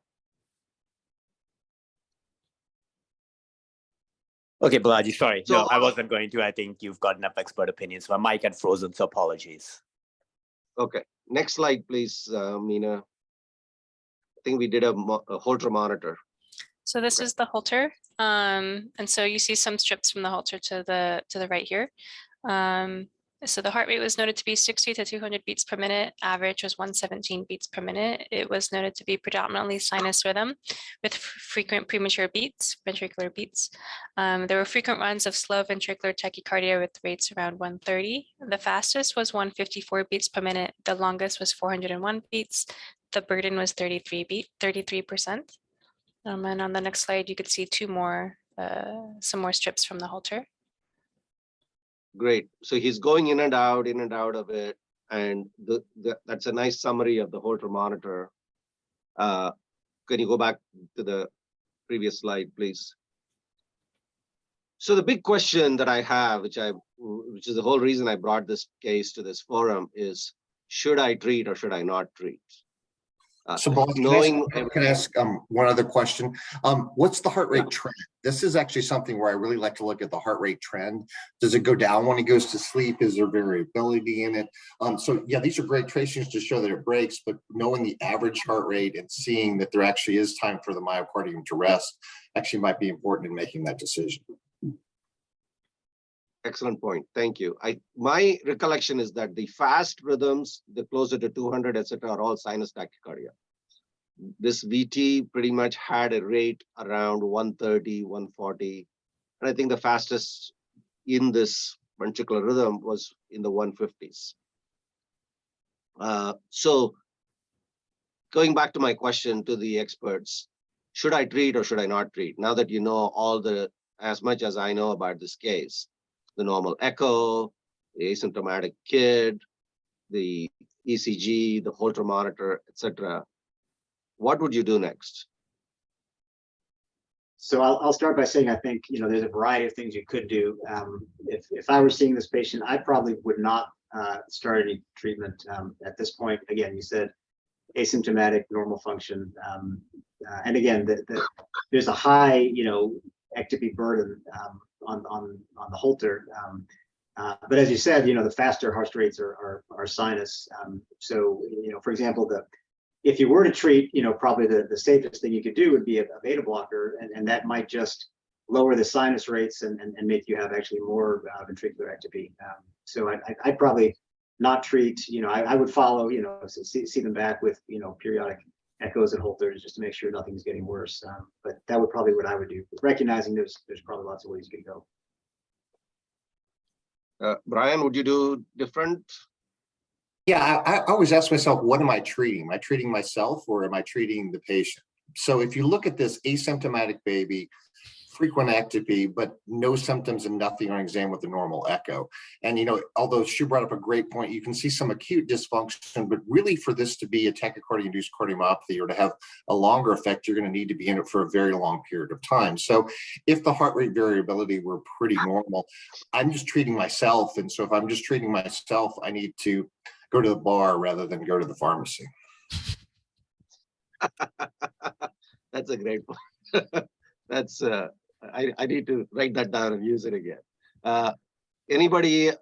S8: Okay, Balaji, sorry.
S1: So-
S8: No, I wasn't going to. I think you've got enough expert opinions. My mic had frozen, so apologies.
S1: Okay, next slide, please, Meena. I think we did a Holter monitor.
S2: So this is the Holter. And so you see some strips from the Holter to the right here. So the heart rate was noted to be 60 to 200 beats per minute. Average was 117 beats per minute. It was noted to be predominantly sinus rhythm with frequent premature beats, ventricular beats. There were frequent runs of slow ventricular tachycardia with rates around 130. The fastest was 154 beats per minute. The longest was 401 beats. The burden was 33%. And on the next slide, you could see some more strips from the Holter.
S1: Great. So he's going in and out of it. And that's a nice summary of the Holter monitor. Can you go back to the previous slide, please? So the big question that I have, which is the whole reason I brought this case to this forum, is should I treat or should I not treat?
S4: So Balaji, can I ask one other question? What's the heart rate trend? This is actually something where I really like to look at the heart rate trend. Does it go down when he goes to sleep? Is there variability in it? So yeah, these are great tracings to show that it breaks, but knowing the average heart rate and seeing that there actually is time for the myocardium to rest actually might be important in making that decision.
S1: Excellent point. Thank you. My recollection is that the fast rhythms, the closer to 200, etc., are all sinus tachycardia. This VT pretty much had a rate around 130, 140. And I think the fastest in this ventricular rhythm was in the 150s. So going back to my question to the experts, should I treat or should I not treat? Now that you know as much as I know about this case, the normal echo, the asymptomatic kid, the ECG, the Holter monitor, etc. What would you do next?
S3: So I'll start by saying I think there's a variety of things you could do. If I were seeing this patient, I probably would not start any treatment at this point. Again, you said asymptomatic normal function. And again, there's a high, ectopy burden on the Holter. But as you said, the faster heart rates are sinus. So, for example, if you were to treat, probably the safest thing you could do would be a beta blocker, and that might just lower the sinus rates and make you have actually more ventricular ectopy. So I'd probably not treat, I would follow, see them back with, periodic echoes and Holters just to make sure nothing's getting worse. But that would probably what I would do, recognizing there's probably lots of ways you could go.
S1: Brian, would you do different?
S4: Yeah, I always ask myself, what am I treating? Am I treating myself or am I treating the patient? So if you look at this asymptomatic baby, frequent ectopy, but no symptoms and nothing on exam with a normal echo. And, although Shu brought up a great point, you can see some acute dysfunction, but really for this to be a tachycardia-induced cardiomyopathy or to have a longer effect, you're going to need to be in it for a very long period of time. So if the heart rate variability were pretty normal, I'm just treating myself. And so if I'm just treating myself, I need to go to the bar rather than go to the pharmacy.
S1: That's a great point. That's I need to write that down and use it again. Anybody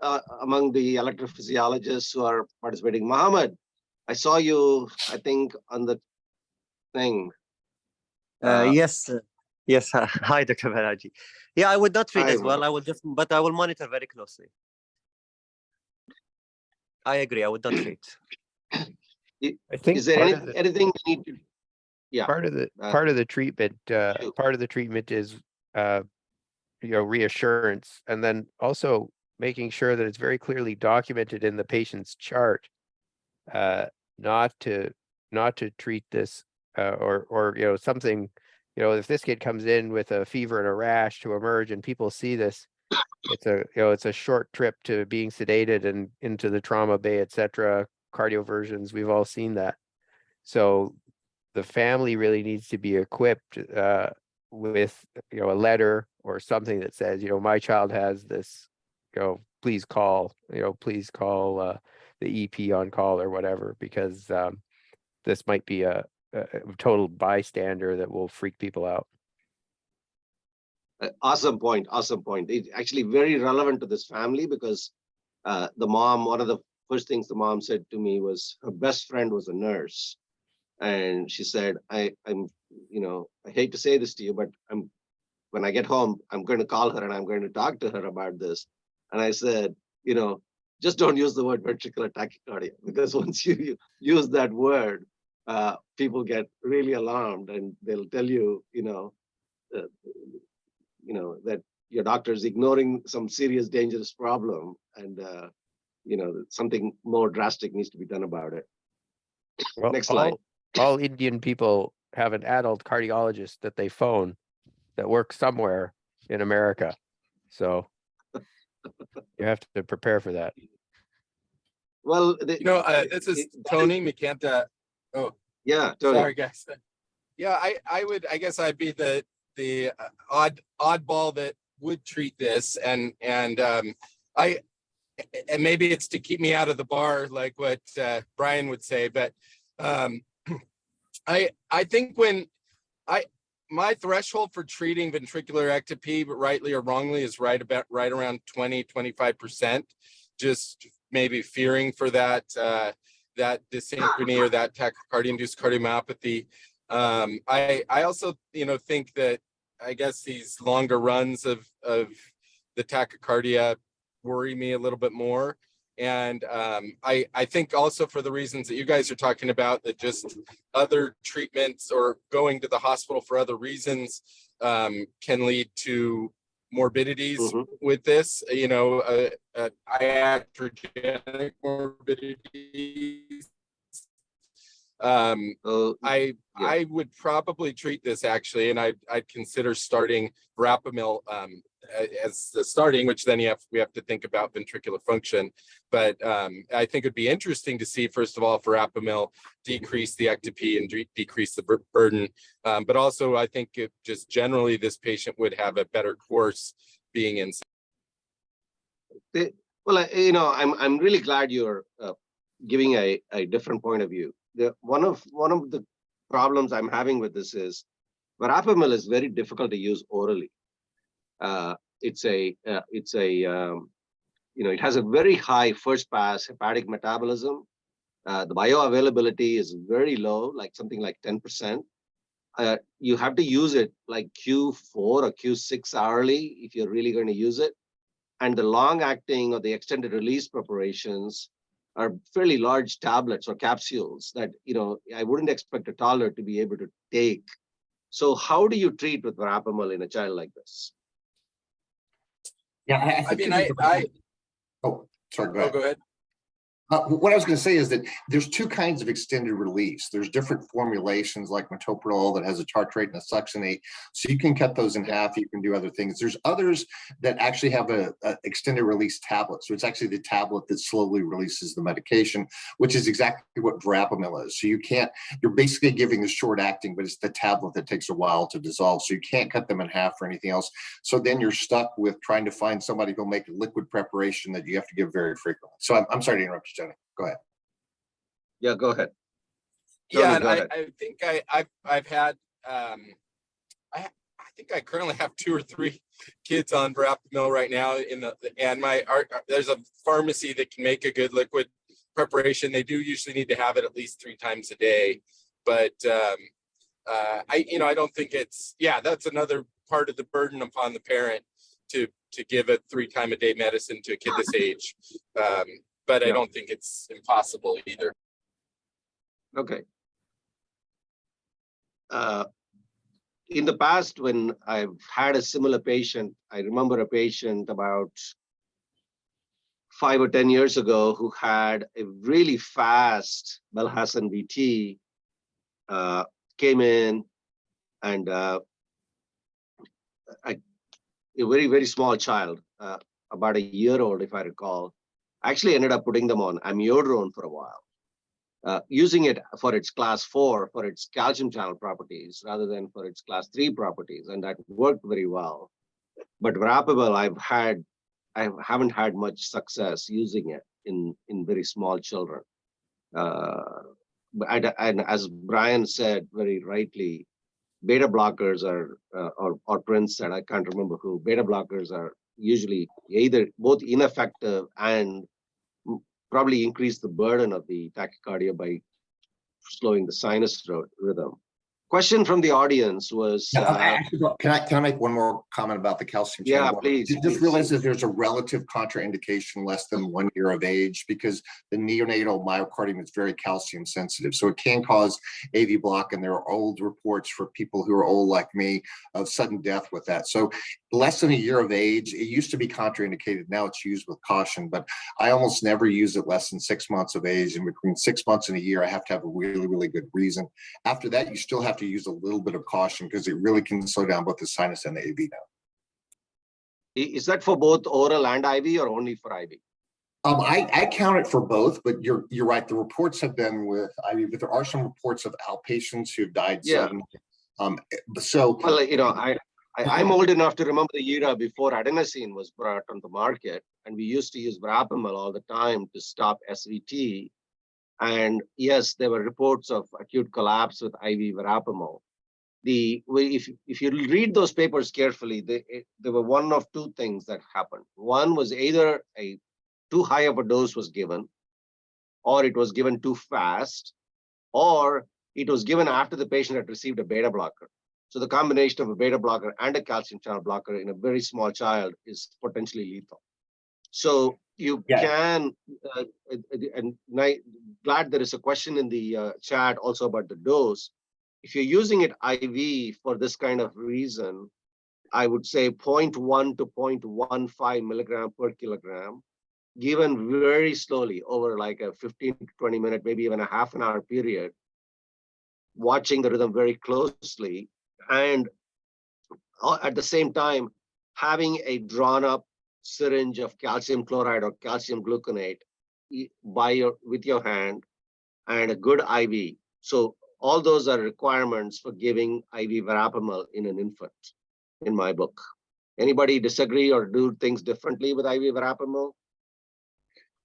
S1: among the electrophysiologists who are participating? Mohammed, I saw you, I think, on the thing.
S9: Yes. Yes. Hi, Dr. Balaji. Yeah, I would not treat
S1: Hi,
S9: as well.
S1: Mohammed.
S9: But I will monitor very closely. I agree. I would not treat.
S6: I think
S1: Is there
S6: part of
S1: anything we need to? Yeah.
S6: part of the treatment is reassurance, and then also making sure that it's very clearly documented in the patient's chart, not to treat this or something. If this kid comes in with a fever and a rash to emerge and people see this, it's a short trip to being sedated and into the trauma bay, etc. Cardioversions, we've all seen that. So the family really needs to be equipped with a letter or something that says, my child has this, please call the EP on call or whatever, because this might be a total bystander that will freak people out.
S1: Awesome point. Awesome point. It's actually very relevant to this family because the mom, one of the first things the mom said to me was her best friend was a nurse. And she said, I hate to say this to you, but when I get home, I'm going to call her and I'm going to talk to her about this. And I said, just don't use the word ventricular tachycardia, because once you use that word, people get really alarmed and they'll tell you, that your doctor is ignoring some serious, dangerous problem, and something more drastic needs to be done about it.
S6: Well,
S1: Next slide.
S6: All Indian people have an adult cardiologist that they phone that works somewhere in America, so you have to prepare for that.
S1: Well,
S7: this is Tony McCanta. Oh,
S1: yeah, Tony.
S7: sorry guys. Yeah, I guess I'd be the oddball that would treat this, and maybe it's to keep me out of the bar, like what Brian would say, but I think when my threshold for treating ventricular ectopy, but rightly or wrongly, is right around 20-25%. Just maybe fearing for that dysynchrony or that tachycardia-induced cardiomyopathy. I also think that I guess these longer runs of the tachycardia worry me a little bit more. And I think also for the reasons that you guys are talking about, that just other treatments or going to the hospital for other reasons can lead to morbidities with this, iatrogenic morbidities. I would probably treat this actually, and I'd consider starting verapamil as the starting, which then we have to think about ventricular function. But I think it'd be interesting to see, first of all, verapamil decrease the ectopy and decrease the burden. But also, I think just generally this patient would have a better course being in.
S1: Well, I'm really glad you're giving a different point of view, one of the problems I'm having with this is verapamil is very difficult to use orally. It has a very high first pass hepatic metabolism. The bioavailability is very low, like something like 10%. You have to use it like Q4 or Q6 hourly if you're really going to use it. And the long acting or the extended release preparations are fairly large tablets or capsules that, I wouldn't expect a toddler to be able to take. So how do you treat with verapamil in a child like this?
S4: Yeah,
S7: I mean,
S4: Oh, sorry, go
S7: oh,
S4: ahead.
S7: go ahead.
S4: What I was going to say is that there's two kinds of extended release. There's different formulations like metoprolol that has a tartrate and a succinate. So you can cut those in half. You can do other things. There's others that actually have a extended release tablet. So it's actually the tablet that slowly releases the medication, which is exactly what verapamil is. So you're basically giving the short acting, but it's the tablet that takes a while to dissolve. So you can't cut them in half or anything else. So then you're stuck with trying to find somebody who'll make a liquid preparation that you have to give very frequently. So I'm sorry to interrupt you, Jenny. Go ahead.
S1: Yeah, go ahead.
S7: Yeah,
S1: Tony, go ahead.
S7: I think I've had I think I currently have 2 or 3 kids on verapamil right now and there's a pharmacy that can make a good liquid preparation. They do usually need to have it at least 3 times a day, but I don't think that's another part of the burden upon the parent to give a 3-time-a-day medicine to a kid this age. But I don't think it's impossible either.
S1: Okay. In the past, when I've had a similar patient, I remember a patient about 5 or 10 years ago who had a really fast Belhazen VT, came in and a very, very small child, about a year old, if I recall, actually ended up putting them on amiodarone for a while, using it for its class 4, for its calcium channel properties, rather than for its class 3 properties. And that worked very well. But verapamil, I haven't had much success using it in very small children. And as Brian said very rightly, beta blockers or Prince said, I can't remember who, beta blockers are usually either both ineffective and probably increase the burden of the tachycardia by slowing the sinus rhythm. Question from the audience was,
S4: can I make one more comment about the calcium channel?
S1: Yeah, please.
S4: Just realize that there's a relative contraindication less than 1 year of age because the neonatal myocardium is very calcium sensitive. So it can cause AV block, and there are old reports for people who are old like me of sudden death with that. So less than a year of age, it used to be contraindicated. Now it's used with caution, but I almost never use it less than 6 months of age. And between 6 months and a year, I have to have a really, really good reason. After that, you still have to use a little bit of caution because it really can slow down both the sinus and the AV now.
S1: Is that for both oral and IV or only for IV?
S4: I count it for both, but you're right. The reports have been with IV, but there are some reports of outpatients who've died suddenly.
S1: Well, I'm old enough to remember the era before adenosine was brought on the market, and we used to use verapamil all the time to stop SVT. And yes, there were reports of acute collapse with IV verapamil. If you read those papers carefully, there were one of 2 things that happened. One was either too high of a dose was given, or it was given too fast, or it was given after the patient had received a beta blocker. So the combination of a beta blocker and a calcium channel blocker in a very small child is potentially lethal. So you can, and glad there is a question in the chat also about the dose. If you're using it IV for this kind of reason, I would say 0.1 to 0.15 milligram per kilogram, given very slowly over like a 15 to 20 minute, maybe even a half an hour period, watching the rhythm very closely. And at the same time, having a drawn up syringe of calcium chloride or calcium gluconate with your hand and a good IV. So all those are requirements for giving IV verapamil in an infant in my book. Anybody disagree or do things differently with IV verapamil?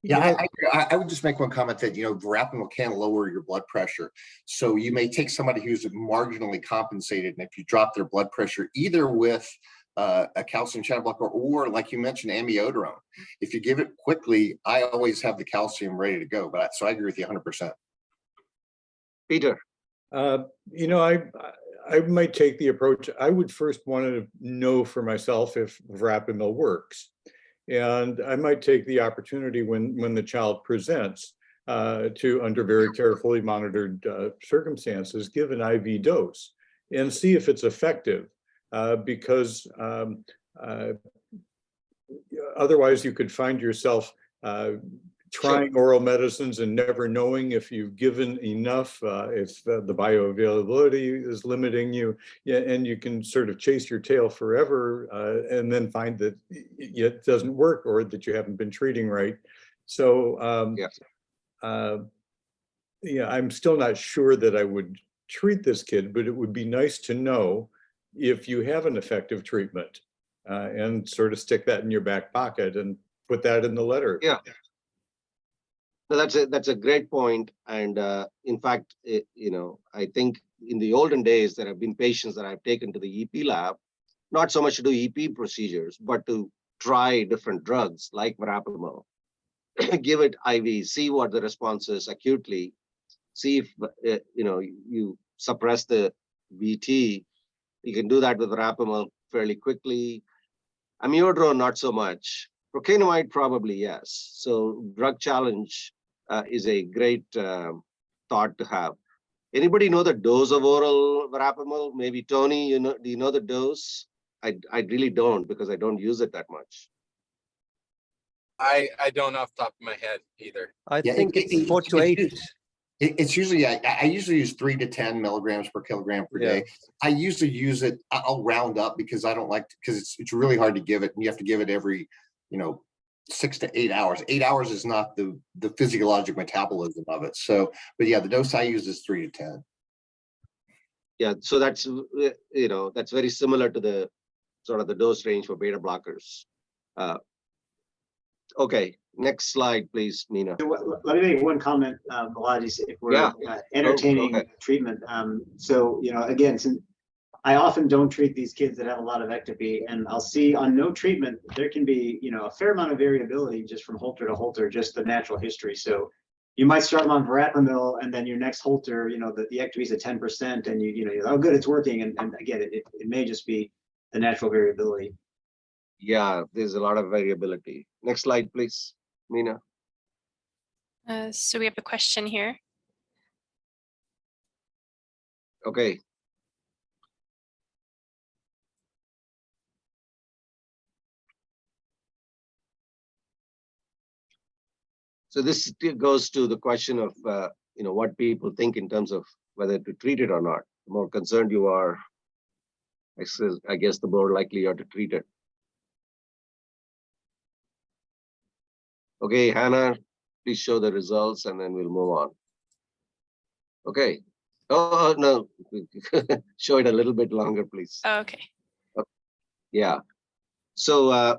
S4: Yeah, I would just make one comment that, verapamil can lower your blood pressure. So you may take somebody who's marginally compensated, and if you drop their blood pressure, either with a calcium channel blocker or, like you mentioned, amiodarone, if you give it quickly, I always have the calcium ready to go. But so I agree with you 100%.
S1: Peter,
S5: I might take the approach. I would first want to know for myself if verapamil works. And I might take the opportunity when the child presents to, under very carefully monitored circumstances, give an IV dose and see if it's effective, because otherwise you could find yourself trying oral medicines and never knowing if you've given enough, if the bioavailability is limiting you, and you can sort of chase your tail forever and then find that it doesn't work or that you haven't been treating right. So
S1: yes.
S5: yeah, I'm still not sure that I would treat this kid, but it would be nice to know if you have an effective treatment and sort of stick that in your back pocket and put that in the letter.
S1: Yeah. No, that's a great point. And in fact, I think in the olden days, there have been patients that I've taken to the EP lab, not so much to do EP procedures, but to try different drugs like verapamil, give it IV, see what the response is acutely, see if you suppress the VT. You can do that with verapamil fairly quickly. Amiodarone, not so much. Procainamide, probably yes. So drug challenge is a great thought to have. Anybody know the dose of oral verapamil? Maybe Tony, do you know the dose? I really don't, because I don't use it that much.
S7: I don't off the top of my head either.
S9: I
S4: Yeah,
S9: think it's 4 to 8.
S4: It's usually, I usually use 3 to 10 milligrams per kilogram per day. I usually use it, I'll round up because I don't like, because it's really hard to give it, and you have to give it every, 6 to 8 hours. 8 hours is not the physiologic metabolism of it. So, but yeah, the dose I use is 3 to 10.
S1: Yeah, so that's that's very similar to the sort of the dose range for beta blockers. Okay, next slide, please, Meena.
S3: Let me make one comment, Balaji, if we're entertaining treatment. So, again, since I often don't treat these kids that have a lot of ectopy, and I'll see on no treatment, there can be, a fair amount of variability just from Holter to Holter, just the natural history. So you might start them on verapamil, and then your next Holter, the ectopy is at 10%, and you're, oh, good, it's working. And again, it may just be the natural variability.
S1: Yeah, there's a lot of variability. Next slide, please, Meena.
S2: So we have a question here.
S1: Okay. So this goes to the question of, what people think in terms of whether to treat it or not. The more concerned you are, I guess the more likely you are to treat it. Okay, Hannah, please show the results and then we'll move on. Okay. Oh, no, show it a little bit longer, please.
S2: Oh, okay.
S1: Yeah. So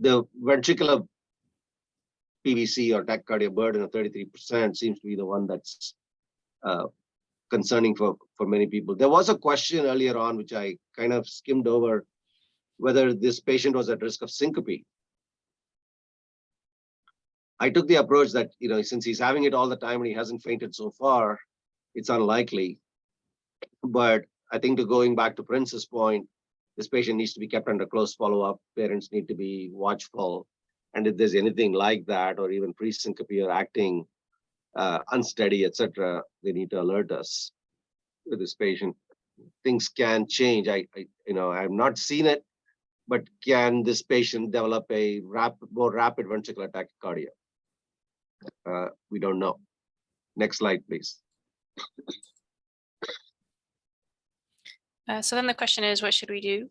S1: the ventricular PVC or tachycardia burden of 33% seems to be the one that's concerning for many people. There was a question earlier on, which I kind of skimmed over, whether this patient was at risk of syncope. I took the approach that, since he's having it all the time and he hasn't fainted so far, it's unlikely. But I think going back to Prince's point, this patient needs to be kept under close follow-up. Parents need to be watchful. And if there's anything like that, or even pre-syncope or acting unsteady, etc., they need to alert us with this patient. Things can change. I have not seen it, but can this patient develop a more rapid ventricular tachycardia? We don't know. Next slide, please.
S2: So then the question is, what should we do?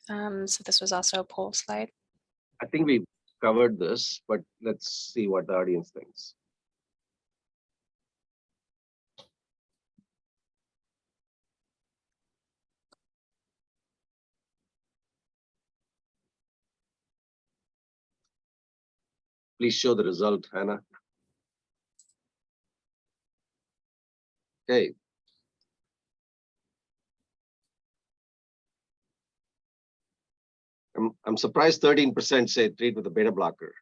S2: So this was also a poll slide.
S1: I think we covered this, but let's see what the audience thinks. Please show the result, Hannah. Okay. I'm surprised 13% say treat with a beta blocker.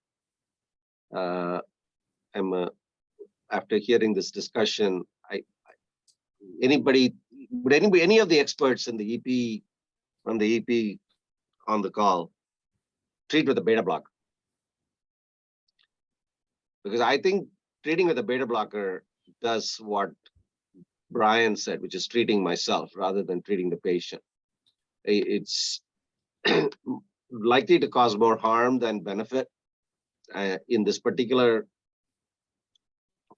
S1: After hearing this discussion, any of the experts in the EP, from the EP on the call, treat with a beta blocker? Because I think treating with a beta blocker does what Brian said, which is treating myself rather than treating the patient. It's likely to cause more harm than benefit in this particular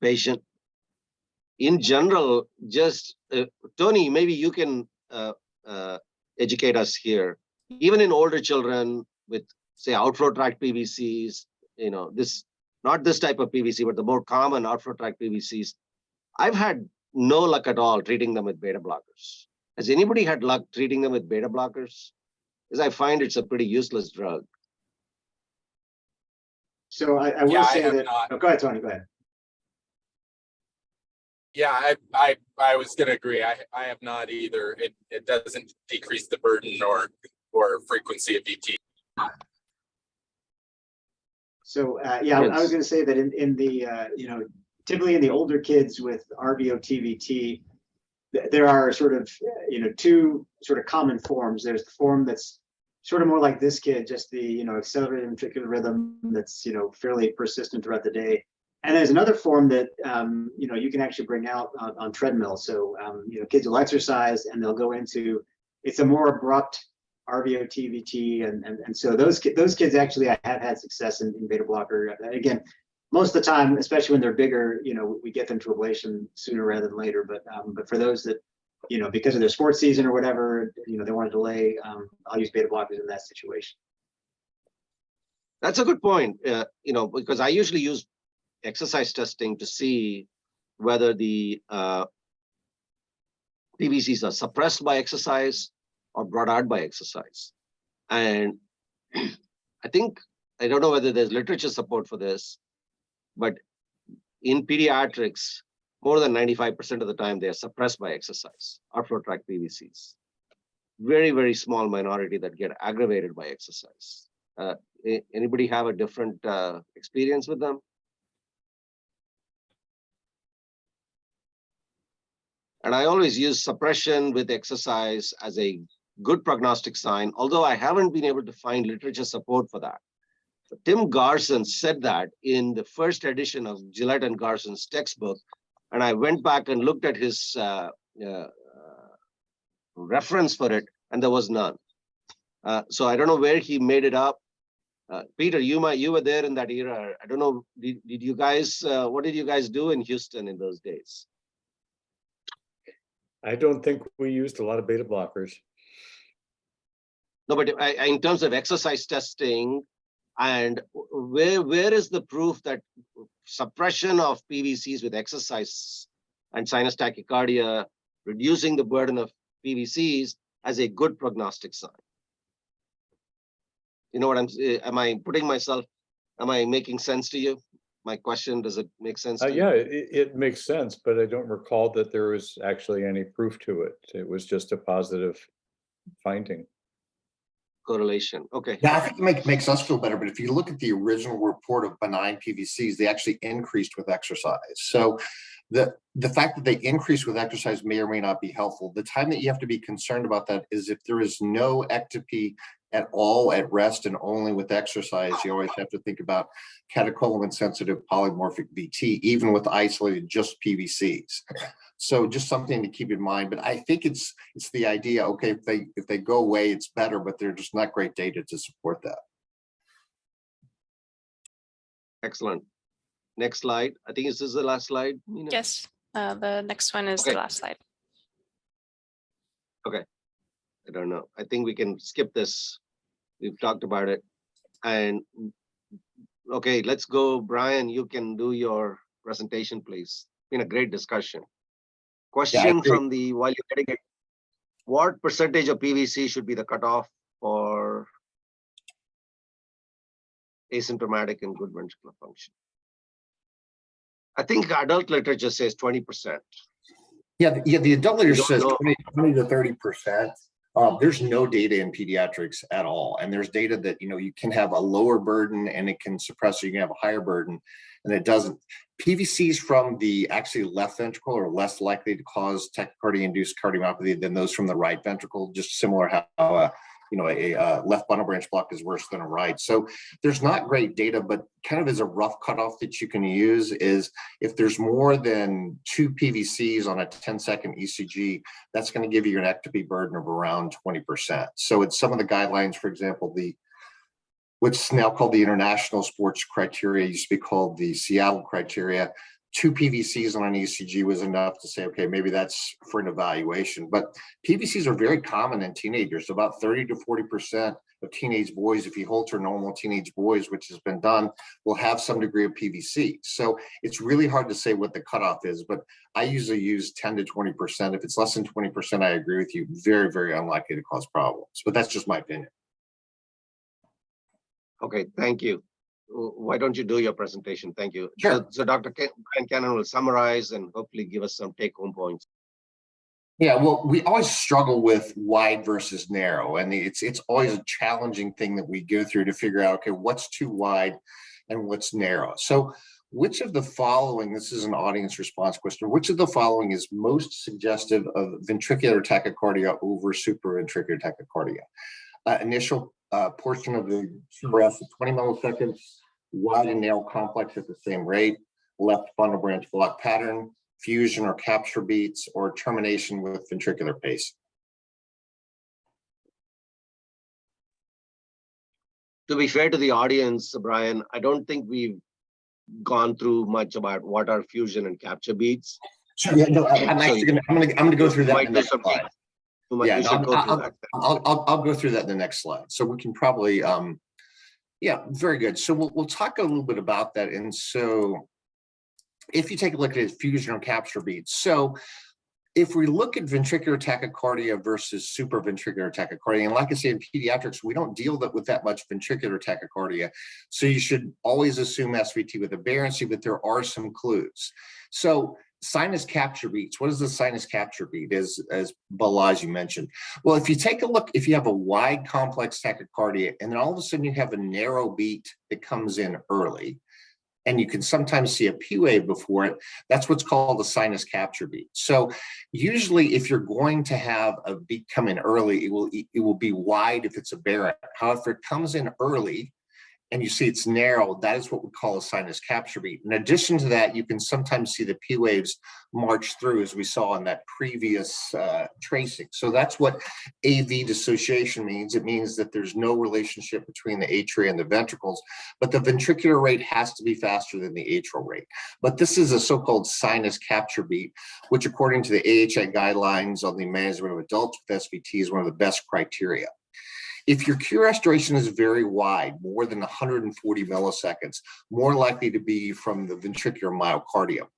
S1: patient. In general, just Tony, maybe you can educate us here. Even in older children with, say, outflow tract PVCs, not this type of PVC, but the more common outflow tract PVCs, I've had no luck at all treating them with beta blockers. Has anybody had luck treating them with beta blockers? Because I find it's a pretty useless drug.
S3: So I will
S7: Yeah, I
S3: say
S7: have
S3: that.
S7: not.
S3: Oh, go ahead, Tony. Go ahead.
S7: Yeah, I was gonna agree. I have not either. It doesn't decrease the burden or frequency of VT.
S3: So yeah, I was going to say that in the typically in the older kids with RVO TVT, there are sort of two sort of common forms. There's the form that's sort of more like this kid, just the accelerated ventricular rhythm that's fairly persistent throughout the day. And there's another form that you can actually bring out on treadmill. So kids will exercise and they'll go into, it's a more abrupt RVO TVT, and so those kids actually have had success in beta blocker. Again, most of the time, especially when they're bigger, we get them to ablation sooner rather than later. But for those that because of their sports season or whatever, they want to delay, I'll use beta blockers in that situation.
S1: That's a good point. Because I usually use exercise testing to see whether the PVCs are suppressed by exercise or brought out by exercise. And I don't know whether there's literature support for this, but in pediatrics, more than 95% of the time, they're suppressed by exercise, outflow tract PVCs. Very, very small minority that get aggravated by exercise. Anybody have a different experience with them? And I always use suppression with exercise as a good prognostic sign, although I haven't been able to find literature support for that. But Tim Garson said that in the first edition of Gillette and Garson's textbook, and I went back and looked at his reference for it, and there was none. So I don't know where he made it up. Peter, you were there in that era. I don't know, did you guys, what did you guys do in Houston in those days?
S5: I don't think we used a lot of beta blockers.
S1: No, but in terms of exercise testing, and where is the proof that suppression of PVCs with exercise and sinus tachycardia, reducing the burden of PVCs as a good prognostic sign? You know what am I making sense to you? My question, does it make sense to you?
S5: Yeah, it makes sense, but I don't recall that there was actually any proof to it. It was just a positive finding.
S1: Correlation. Okay.
S4: Yeah, I think it makes us feel better. But if you look at the original report of benign PVCs, they actually increased with exercise. So the fact that they increase with exercise may or may not be helpful. The time that you have to be concerned about that is if there is no ectopy at all at rest and only with exercise. You always have to think about catecholamine sensitive polymorphic VT, even with isolated just PVCs. So just something to keep in mind. But I think it's the idea, okay, if they go away, it's better, but they're just not great data to support that.
S1: Excellent. Next slide. I think this is the last slide. Nina?
S2: Yes, the next one is the last slide.
S1: Okay. I don't know. I think we can skip this. We've talked about it. And okay, let's go. Brian, you can do your presentation, please. Been a great discussion. Question from while you're getting it, what percentage of PVC should be the cutoff for asymptomatic and good ventricular function. I think adult literature says 20%.
S4: Yeah, the adult literature
S1: don't
S4: says
S1: know.
S4: 20 to 30%. There's no data in pediatrics at all. And there's data that, you can have a lower burden and it can suppress, or you can have a higher burden, and it doesn't. PVCs from the actually left ventricle are less likely to cause tachycardia-induced cardiomyopathy than those from the right ventricle, just similar how a left bundle branch block is worse than a right. So there's not great data, but kind of as a rough cutoff that you can use is if there's more than 2 PVCs on a 10-second ECG, that's going to give you an ectopy burden of around 20%. So it's some of the guidelines, for example, what's now called the International Sports Criteria, used to be called the Seattle Criteria. 2 PVCs on an ECG was enough to say, okay, maybe that's for an evaluation. But PVCs are very common in teenagers. About 30 to 40% of teenage boys, if you Holter normal teenage boys, which has been done, will have some degree of PVC. So it's really hard to say what the cutoff is, but I usually use 10 to 20%. If it's less than 20%, I agree with you, very, very unlikely to cause problems. But that's just my opinion.
S1: Okay, thank you. Why don't you do your presentation? Thank you.
S4: Sure.
S1: So Dr. Brian Cannon will summarize and hopefully give us some take-home points.
S4: Yeah, well, we always struggle with wide versus narrow, and it's always a challenging thing that we go through to figure out, okay, what's too wide and what's narrow. So which of the following, this is an audience response question, which of the following is most suggestive of ventricular tachycardia over supraventricular tachycardia? Initial portion of the QRS at 20 milliseconds, wide and narrow complex at the same rate, left bundle branch block pattern, fusion or capture beats, or termination with ventricular pace.
S1: To be fair to the audience, Brian, I don't think we've gone through much about what are fusion and capture beats.
S4: Sure. Yeah, no, I'm gonna go through that in the next slide. Yeah, I'll go through that in the next slide. So we can probably, yeah, very good. So we'll talk a little bit about that. And so if you take a look at it, fusion or capture beats. So if we look at ventricular tachycardia versus supraventricular tachycardia, and like I say, in pediatrics, we don't deal with that much ventricular tachycardia. So you should always assume SVT with aberrancy, but there are some clues. So sinus capture beats, what is the sinus capture beat, as Balaji mentioned? Well, if you take a look, if you have a wide complex tachycardia, and then all of a sudden you have a narrow beat that comes in early, and you can sometimes see a P wave before it, that's what's called a sinus capture beat. So usually if you're going to have a beat come in early, it will be wide if it's aberrant. However, if it comes in early and you see it's narrow, that is what we call a sinus capture beat. In addition to that, you can sometimes see the P waves march through, as we saw in that previous tracing. So that's what AV dissociation means. It means that there's no relationship between the atria and the ventricles, but the ventricular rate has to be faster than the atrial rate. But this is a so-called sinus capture beat, which according to the AHA guidelines on the management of adults with SVT is one of the best criteria. If your QRS duration is very wide, more than 140 milliseconds, more likely to be from the ventricular myocardium.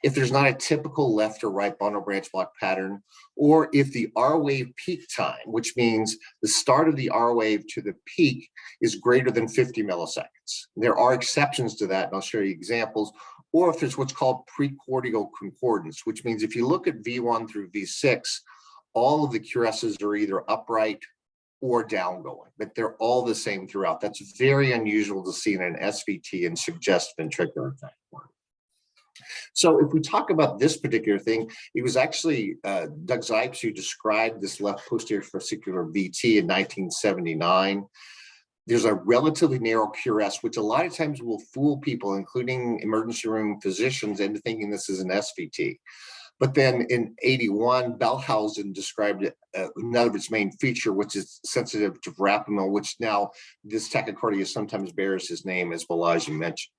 S4: If there's not a typical left or right bundle branch block pattern, or if the R wave peak time, which means the start of the R wave to the peak is greater than 50 milliseconds. There are exceptions to that, and I'll show you examples. Or if there's what's called precordial concordance, which means if you look at V1 through V6, all of the QRSs are either upright or down going, but they're all the same throughout. That's very unusual to see in an SVT and suggest ventricular tachycardia. So if we talk about this particular thing, it was actually Doug Zipes who described this left posterior fascicular VT in 1979. There's a relatively narrow QRS, which a lot of times will fool people, including emergency room physicians, into thinking this is an SVT. But then in 81, Bellhausen described it, another of its main feature, which is sensitive to verapamil, which now this tachycardia sometimes bears his name, as Balaji mentioned.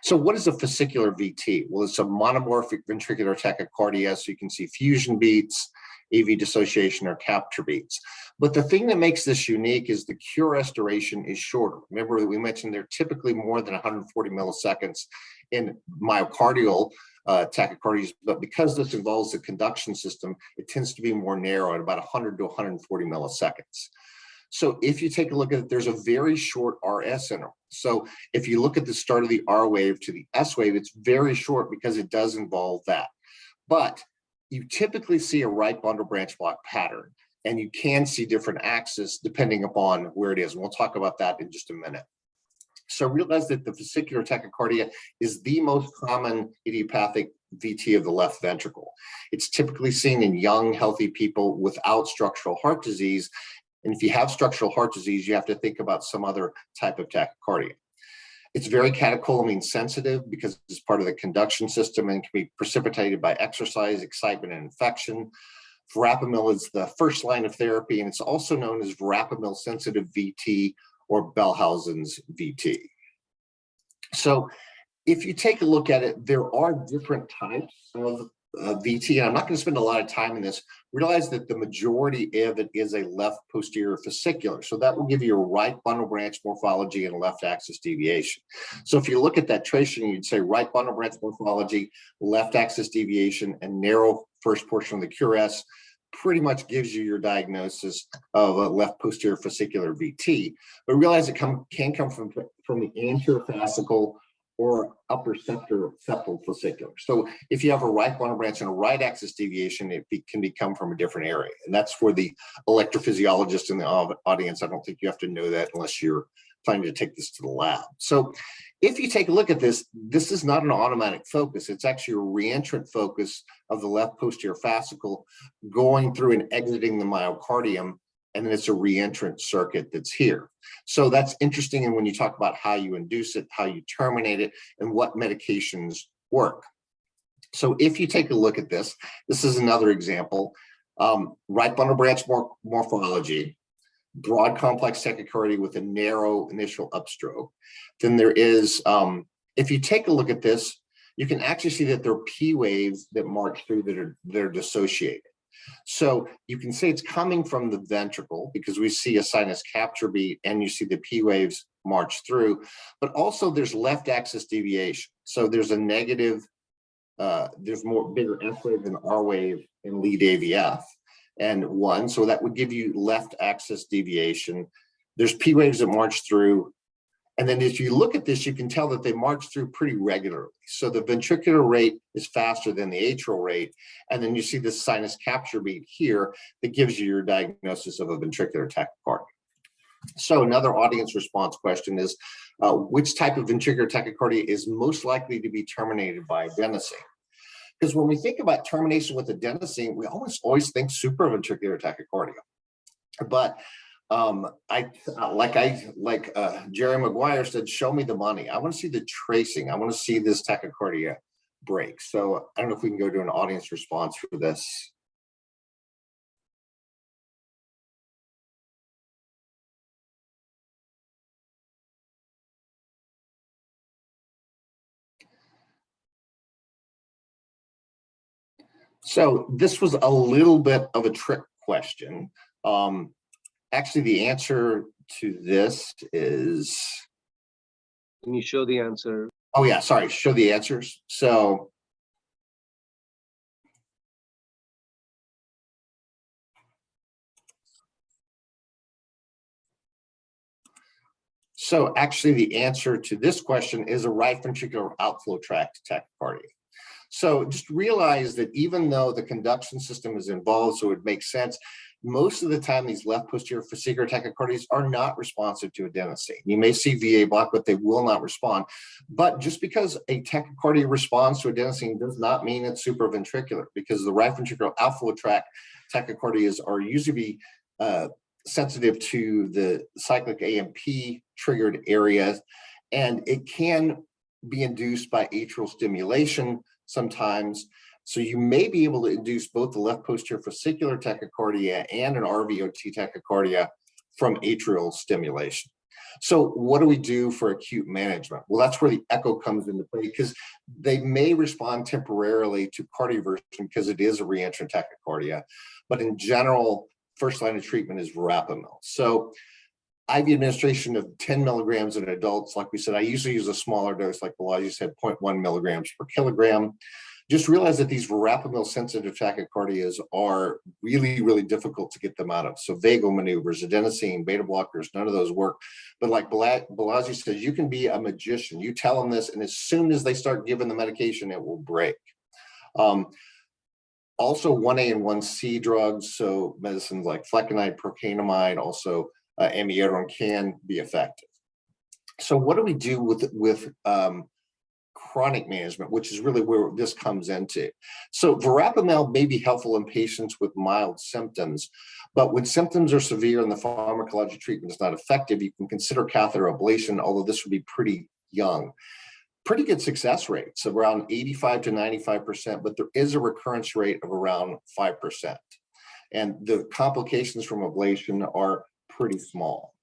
S4: So what is a fascicular VT? Well, it's a monomorphic ventricular tachycardia, so you can see fusion beats, AV dissociation, or capture beats. But the thing that makes this unique is the QRS duration is shorter. Remember that we mentioned they're typically more than 140 milliseconds in myocardial tachycardias, but because this involves the conduction system, it tends to be more narrow at about 100 to 140 milliseconds. So if you take a look at it, there's a very short RS interval. So if you look at the start of the R wave to the S wave, it's very short because it does involve that. But you typically see a right bundle branch block pattern, and you can see different axes depending upon where it is. And we'll talk about that in just a minute. So realize that the vesicular tachycardia is the most common idiopathic VT of the left ventricle. It's typically seen in young, healthy people without structural heart disease. And if you have structural heart disease, you have to think about some other type of tachycardia. It's very catecholamine sensitive because it's part of the conduction system and can be precipitated by exercise, excitement, and infection. Verapamil is the first line of therapy, and it's also known as verapamil sensitive VT or Bellhausen's VT. So if you take a look at it, there are different types of VT, and I'm not going to spend a lot of time in this. Realize that the majority of it is a left posterior fascicular. So that will give you a right bundle branch morphology and left axis deviation. So if you look at that tracing, you'd say right bundle branch morphology, left axis deviation, and narrow first portion of the cuirass pretty much gives you your diagnosis of a left posterior fascicular VT. But realize it can come from the anterior fascicle or upper septal fascicular. So if you have a right bundle branch and a right axis deviation, it can come from a different area. And that's for the electrophysiologist in the audience. I don't think you have to know that unless you're planning to take this to the lab. So if you take a look at this, this is not an automatic focus. It's actually a reentrant focus of the left posterior fascicle going through and exiting the myocardium, and then it's a reentrant circuit that's here. So that's interesting. And when you talk about how you induce it, how you terminate it, and what medications work. So if you take a look at this, this is another example. Right bundle branch morphology, broad complex tachycardia with a narrow initial upstroke. Then there is, if you take a look at this, you can actually see that there are P waves that march through that are dissociated. So you can say it's coming from the ventricle because we see a sinus capture beat and you see the P waves march through, but also there's left axis deviation. So there's a negative, there's more bigger F wave than R wave in lead AVF and 1. So that would give you left axis deviation. There's P waves that march through. And then if you look at this, you can tell that they march through pretty regularly. So the ventricular rate is faster than the atrial rate. And then you see this sinus capture beat here that gives you your diagnosis of a ventricular tachycardia. So another audience response question is, which type of ventricular tachycardia is most likely to be terminated by adenosine? Because when we think about termination with adenosine, we always think supraventricular tachycardia. But Jerry Maguire said, show me the money. I want to see the tracing. I want to see this tachycardia break. So I don't know if we can go to an audience response for this. So this was a little bit of a trick question. Actually, the answer to this is.
S1: Can you show the answer?
S4: Oh yeah, sorry, show the answers. So. So actually the answer to this question is a right ventricular outflow tract tachycardia. So just realize that even though the conduction system is involved, so it makes sense, most of the time these left posterior fascicular tachycardias are not responsive to adenosine. You may see VA block, but they will not respond. But just because a tachycardia responds to adenosine does not mean it's supraventricular, because the right ventricular outflow tract tachycardias are usually sensitive to the cyclic AMP triggered areas, and it can be induced by atrial stimulation sometimes. So you may be able to induce both the left posterior fascicular tachycardia and an RVOT tachycardia from atrial stimulation. So what do we do for acute management? Well, that's where the echo comes into play, because they may respond temporarily to cardioversion because it is a reentrant tachycardia. But in general, first line of treatment is verapamil. So IV administration of 10 milligrams in adults, like we said, I usually use a smaller dose, like Balaji said, 0.1 milligrams per kilogram. just realize that these verapamil sensitive tachycardias are really, really difficult to get them out of. So vagal maneuvers, adenosine, beta blockers, none of those work. But like Balaji says, you can be a magician. You tell them this, and as soon as they start giving the medication, it will break. Also 1A and 1C drugs, so medicines like flecainide, procainamide, also amiodarone can be effective. So what do we do with chronic management, which is really where this comes into? So verapamil may be helpful in patients with mild symptoms, but when symptoms are severe and the pharmacologic treatment is not effective, you can consider catheter ablation, although this would be pretty young. Pretty good success rates, around 85 to 95%, but there is a recurrence rate of around 5%. And the complications from ablation are pretty small.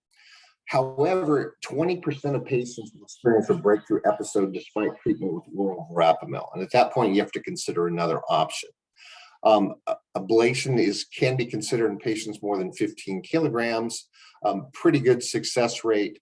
S4: However, 20% of patients will experience a breakthrough episode despite treatment with oral verapamil. And at that point, you have to consider another option. Ablation can be considered in patients more than 15 kilograms, pretty good success rate.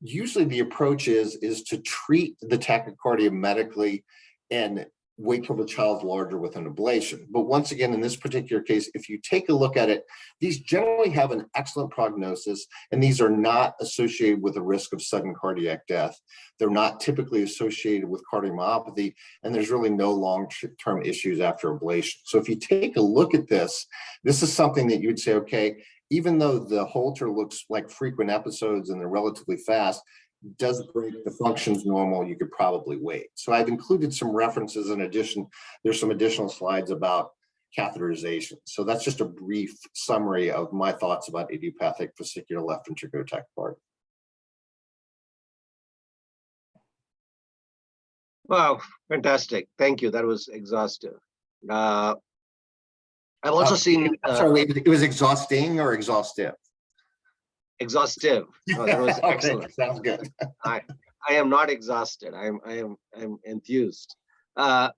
S4: Usually the approach is to treat the tachycardia medically and wait till the child's larger with an ablation. But once again, in this particular case, if you take a look at it, these generally have an excellent prognosis, and these are not associated with a risk of sudden cardiac death. They're not typically associated with cardiomyopathy, and there's really no long-term issues after ablation. So if you take a look at this, this is something that you would say, okay, even though the Holter looks like frequent episodes and they're relatively fast, does break, the function's normal, you could probably wait. So I've included some references in addition. There's some additional slides about catheterization. So that's just a brief summary of my thoughts about idiopathic vesicular left ventricular tachycardia.
S1: Wow, fantastic. Thank you. That was exhaustive. I've also seen
S4: Sorry, wait, it was exhausting or exhaustive?
S1: exhaustive. Oh, that was
S4: Okay,
S1: excellent.
S4: sounds good.
S1: I am not exhausted. I am enthused. I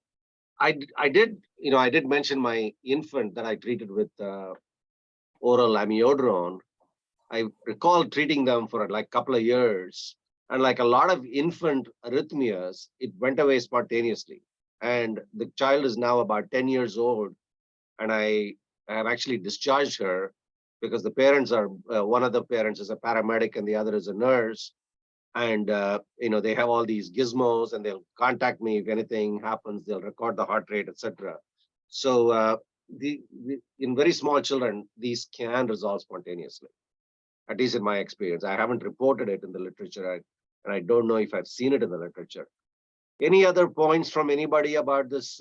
S1: did mention my infant that I treated with oral amiodarone. I recall treating them for like a couple of years, and like a lot of infant arrhythmias, it went away spontaneously. And the child is now about 10 years old, and I have actually discharged her because the parents are, one of the parents is a paramedic and the other is a nurse. And, they have all these gizmos and they'll contact me if anything happens, they'll record the heart rate, etc. So in very small children, these can resolve spontaneously, at least in my experience. I haven't reported it in the literature, and I don't know if I've seen it in the literature. Any other points from anybody about this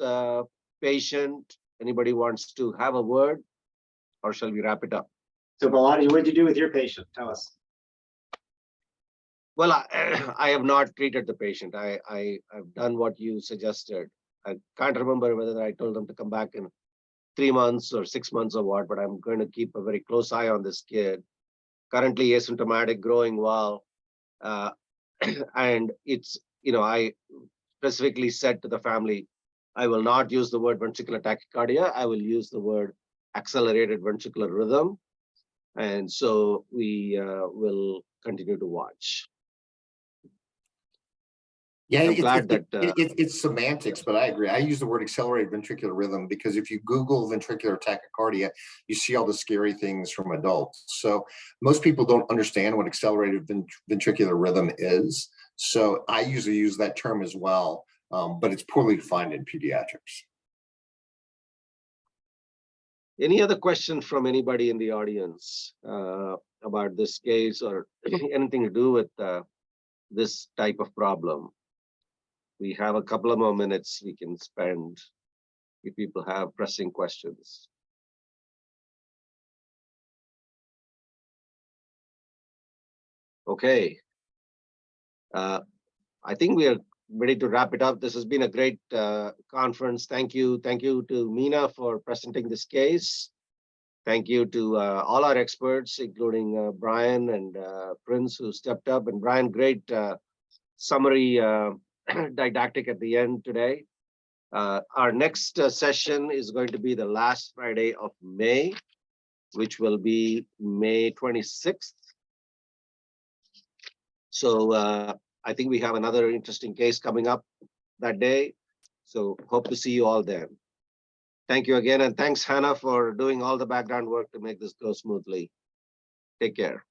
S1: patient? Anybody wants to have a word, or shall we wrap it up?
S3: So Balaji, what did you do with your patient? Tell us.
S1: Well, I have not treated the patient. I've done what you suggested. I can't remember whether I told them to come back in 3 months or 6 months or what, but I'm going to keep a very close eye on this kid. Currently asymptomatic, growing well. And it's, I specifically said to the family, I will not use the word ventricular tachycardia. I will use the word accelerated ventricular rhythm. And so we will continue to watch.
S4: Yeah,
S1: I'm glad that
S4: it's semantics, but I agree. I use the word accelerated ventricular rhythm because if you Google ventricular tachycardia, you see all the scary things from adults. So most people don't understand what accelerated ventricular rhythm is. So I usually use that term as well, but it's poorly defined in pediatrics.
S1: Any other questions from anybody in the audience about this case or anything to do with this type of problem? We have a couple of more minutes we can spend if people have pressing questions. Okay. I think we are ready to wrap it up. This has been a great conference. Thank you. Thank you to Meena for presenting this case. Thank you to all our experts, including Brian and Prince, who stepped up. And Brian, great summary didactic at the end today. Our next session is going to be the last Friday of May, which will be May 26th. So I think we have another interesting case coming up that day. So hope to see you all then. Thank you again, and thanks Hannah for doing all the background work to make this go smoothly. Take care.